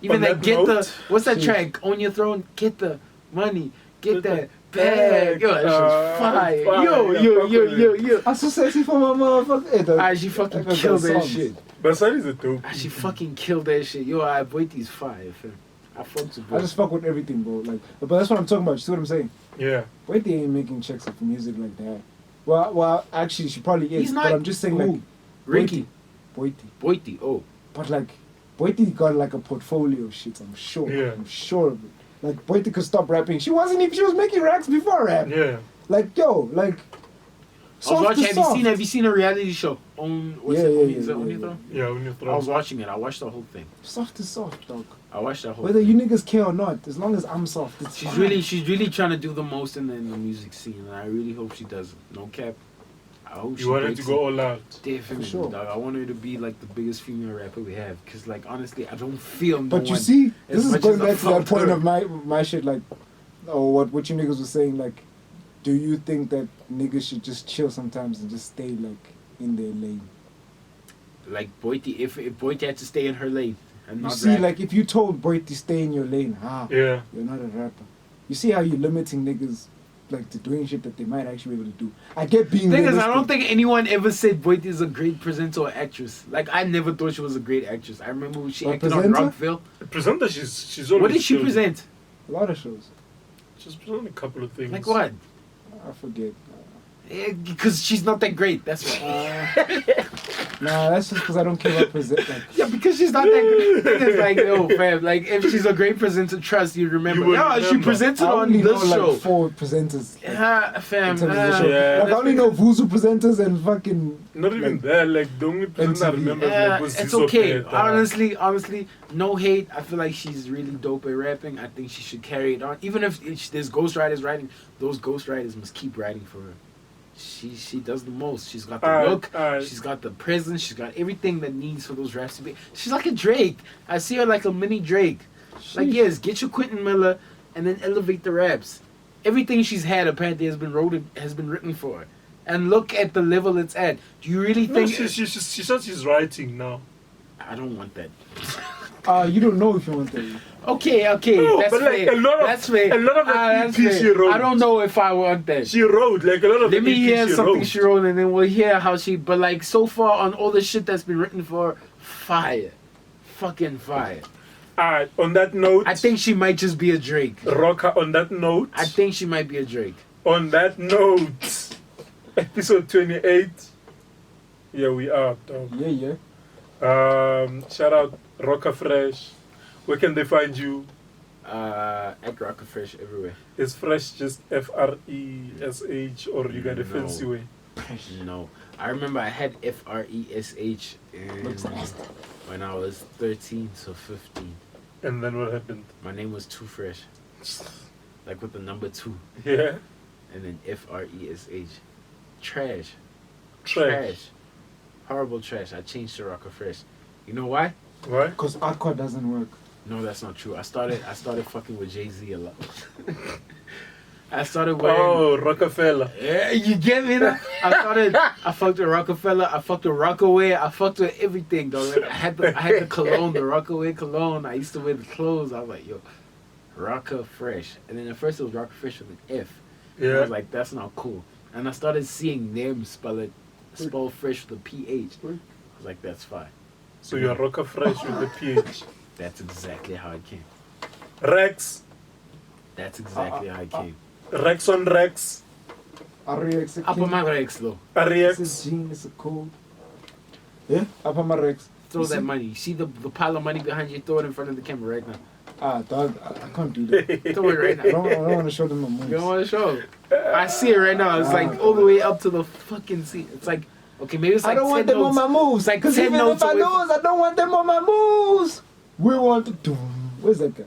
Even On that that get the note, what's that Jeez. track on your throne? Get the money, get Get that the bag. bag. Yo, that shit's fire. Fire. Yo, Yeah, yo, fuck yo, with yo, it. yo. I'm so sexy for my motherfucker. Hey, dog. Ah, she fucking That killed that songs. shit. But Sally is a dope. Ah, she fucking killed that shit. Yo, I Boyti's fire, fam. I fucked with I just fuck with everything, bro. Like, but that's what I'm talking about. You see what I'm saying? Yeah. Boyti ain't making checks for music like that. Well, actually, she probably is. He's not. But I'm just saying, Who? like, Ricky. Boyti. Boyti. Oh. But like, Boyti got like a portfolio of shit. I'm sure. Yeah. I'm sure of it. Like, Boyti could stop rapping. She wasn't even. She was making racks before rap. Yeah. Like, yo, like. I was watching. to soft. Have you seen a reality show on? What's Yeah, it? yeah, On, yeah, is it yeah, on yeah. your throw? Yeah, when you I throw. was watching it. I watched the whole thing. Soft to soft, dog. I watched the whole. Whether thing. you niggas care or not, as long as I'm soft, it's She's fine. really trying to do the most in the music scene, and I really hope she does it. No cap. I hope she You wanted to breaks go it. all out. Definitely, For sure. dog. I want her to be like the biggest female rapper we have, cause like honestly, I don't feel. No But you one see, as this is much going as I back to that fucked point her. of my shit, like, or what you niggas were saying, like, do you think that niggas should just chill sometimes and just stay like in their lane? Like Boyti, if Boyti had to stay in her lane and You not see, rap. like, if you told Boy to stay in your lane, Yeah. you're not a rapper. You see how you're limiting niggas, like, to doing shit that they might actually be able to do. I get being thing is, realistic. I don't think anyone ever said Boyti is a great presenter or actress. Like I never thought she was a great actress. I remember when she Or acted on presenter? Rockville. Presenter, she's always What did she killed it. present? A lot of shows. She's presented a couple of things. Like what? I forget. Because she's not that great. That's why. Nah, that's just because I don't care about present. Like, Yeah, because she's not that great. It's like, yo, fam, like if she's a great presenter, trust you remember. You would No, she remember. presented I on only know this show. like 4 presenters. Like, Fam. in terms of the show. Yeah. Like, I only know Vuzu presenters and fucking. Not even like, that. Like the only presenter I MTV. remember like, was it's Zizo okay. Peta. Honestly, no hate. I feel like she's really dope at rapping. I think she should carry it on. Even if there's ghostwriters writing, those ghostwriters must keep writing for her. She does the most. She's got the look. She's got the presence. She's got everything that needs for those raps to be. She's like a Drake. I see her like a mini Drake. Like, yes, get your Quentin Miller and then elevate the raps. Everything she's had apparently has been written for her. And look at the level it's at. Do you really No, think... she says she's writing now. I don't want that. You don't know if you want that. Okay, No, that's but like fair. a lot of That's fair. a lot of the That's EP fair. she wrote. I don't know if I want that. She wrote like a lot of Let me the hear EP something wrote. she wrote and then we'll hear how she... But like so far on all the shit that's been written for her, fire. Fucking fire. Alright, on that note, I think she might just be a Drake. Roca, on that note, I think she might be a Drake. on that note, episode 28. Yeah, we are, dog. Yeah. Shout out Roca Phresh. Where can they find you? At Roca Phresh everywhere. Is Fresh just Fresh or you got a No. fancy way? No. I remember I had FRESH when I was 13 to 15. And then what happened? My name was Too Fresh. Like with the number 2. Yeah, And then FRESH. Trash. trash. Horrible trash. I changed to Roca Phresh. You know why? Right? Because Aqua doesn't work. No, that's not true. I started fucking with Jay-Z a lot. I started wearing... Oh, Rockefeller. Yeah, you get me now? I fucked with Rockefeller, I fucked with Rockaway, I fucked with everything though. Like, I had the cologne, the Rockaway cologne. I used to wear the clothes. I was like, yo, Roca Phresh. And then at first it was Roca Phresh with an F. And I Yeah. was like, that's not cool. And I started seeing them spell fresh with a PH. I was like, that's fine. So you're Roca Phresh with the PH. That's exactly how it came. R.E.X. That's exactly how it came. R.E.X on R.E.X. R.E.X. a Upper king. my R.E.X though. It's a R.E.X. gene, it's a code. Yeah? Upper my R.E.X. Throw that money. You see the pile of money behind you? Throw it in front of the camera right now. Dog, I can't do that. Throw it right I now. don't want to show them my moves. You don't want to show? I see it right now. It's like all the way up to the fucking seat. It's like, okay, maybe it's like I don't 10 want them notes. on my moves. It's like Because 10 even notes if I away lose, I don't want them on my moves. We want to do. Where's that guy?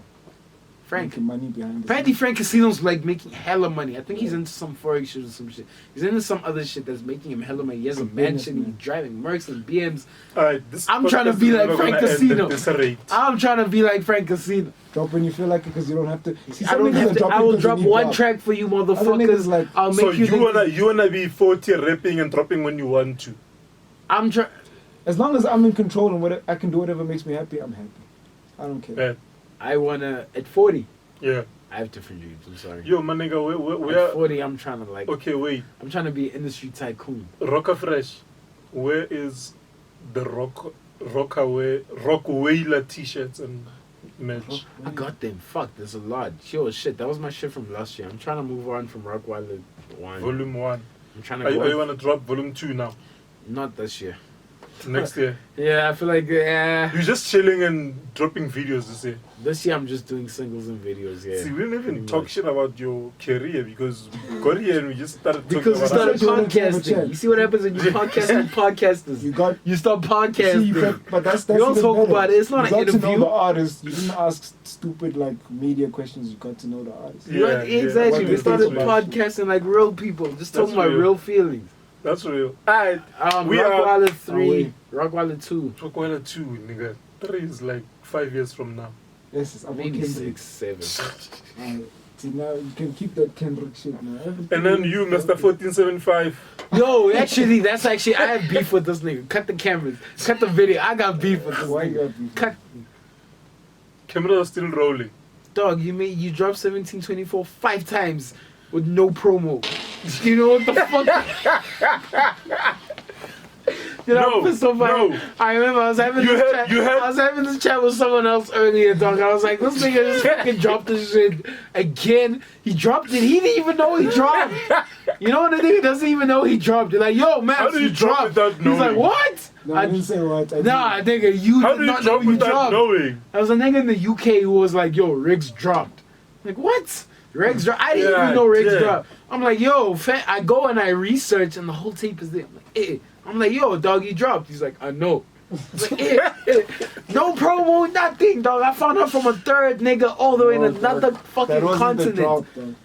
Frank. Making money behind the Apparently Frank Casino's like making hella money. I think he's into some Forex shit or some shit. He's into some other shit that's making him hella money. He has a mansion, he's driving Mercs and BMs. Alright, this I'm trying to podcast be is like never Frank gonna end Casino. at this rate. I'm trying to be like Frank Casino. Drop when you feel like it because you don't have to. See, I some don't niggas have are to. dropping I will 'cause they drop need one drop. track for you Other motherfuckers. niggas like- I'll So make you you wanna be 40 rapping and dropping when you want to. I'm trying. As long as I'm in control and whatever, I can do whatever makes me happy, I'm happy. I don't care. Yeah. I wanna at 40. Yeah. I have different dreams. I'm sorry. Yo, my nigga, At where 40, I'm trying to like. okay, wait. I'm trying to be an industry tycoon. Roca Phresh, where is the Rockweiler t-shirts and merch? I got them. Fuck, there's a lot. Yo, shit, that was my shit from last year. I'm trying to move on from Rockweiler 1. Volume 1. I'm trying to Are go. you wanna drop volume 2 now? Not this year. Next year? Yeah, I feel like You're just chilling and dropping videos this year. this year I'm just doing singles and videos. Yeah. See, we didn't even pretty talk much. shit about your career because we got here and we just started talking Because we about started That's what you wanna have a podcasting. chat. You see what happens when you podcast with podcasters? You got. You start See, podcasting. but that's You don't even talk better. about it. It's not You an got to know interview. the artist. You didn't ask stupid like media questions. You got to know the artist. Yeah, Right, yeah. exactly. What We they started think about podcasting like real people, just talking That's about real. real feelings. That's real. Alright, we Rockweiler are 3, Rockweiler 2, Rockweiler 2, nigga. 3 is like 5 years from now. Yes, it's about maybe Kendrick. 6, 7. See now you can keep that Kendrick shit now. And then you, Mr. 1475. Yo, actually, I have beef with this nigga. Cut the cameras, cut the video. I got beef with this Why you nigga. got beef? Cut, Camera is still rolling. dog. You dropped 1724 5 times with no promo. You know what the fuck? You know, No, I'm pissed off. no. I remember I was having You this had- chat. you had- I was having this chat with someone else earlier, dog. I was like, this nigga just fucking dropped this shit again. He dropped it. He didn't even know he dropped. You know what the nigga doesn't even know he dropped. You're like, yo, man, How did you he drop dropped. without He's like, knowing? what? No, I didn't say what. Nah, nigga, you How did did not he know drop you without dropped. knowing? There was a nigga in the UK who was like, yo, R.E.X dropped. Like, what? R.E.X dropped? I didn't even know R.E.X dropped. I'm like, yo, I go and I research and the whole tape is there. I'm like, eh. I'm like, yo, dog, he dropped. He's like, I know. Like, no promo, nothing, dog. I found out from a third nigga all the way in another fucking that wasn't continent. The drop, though.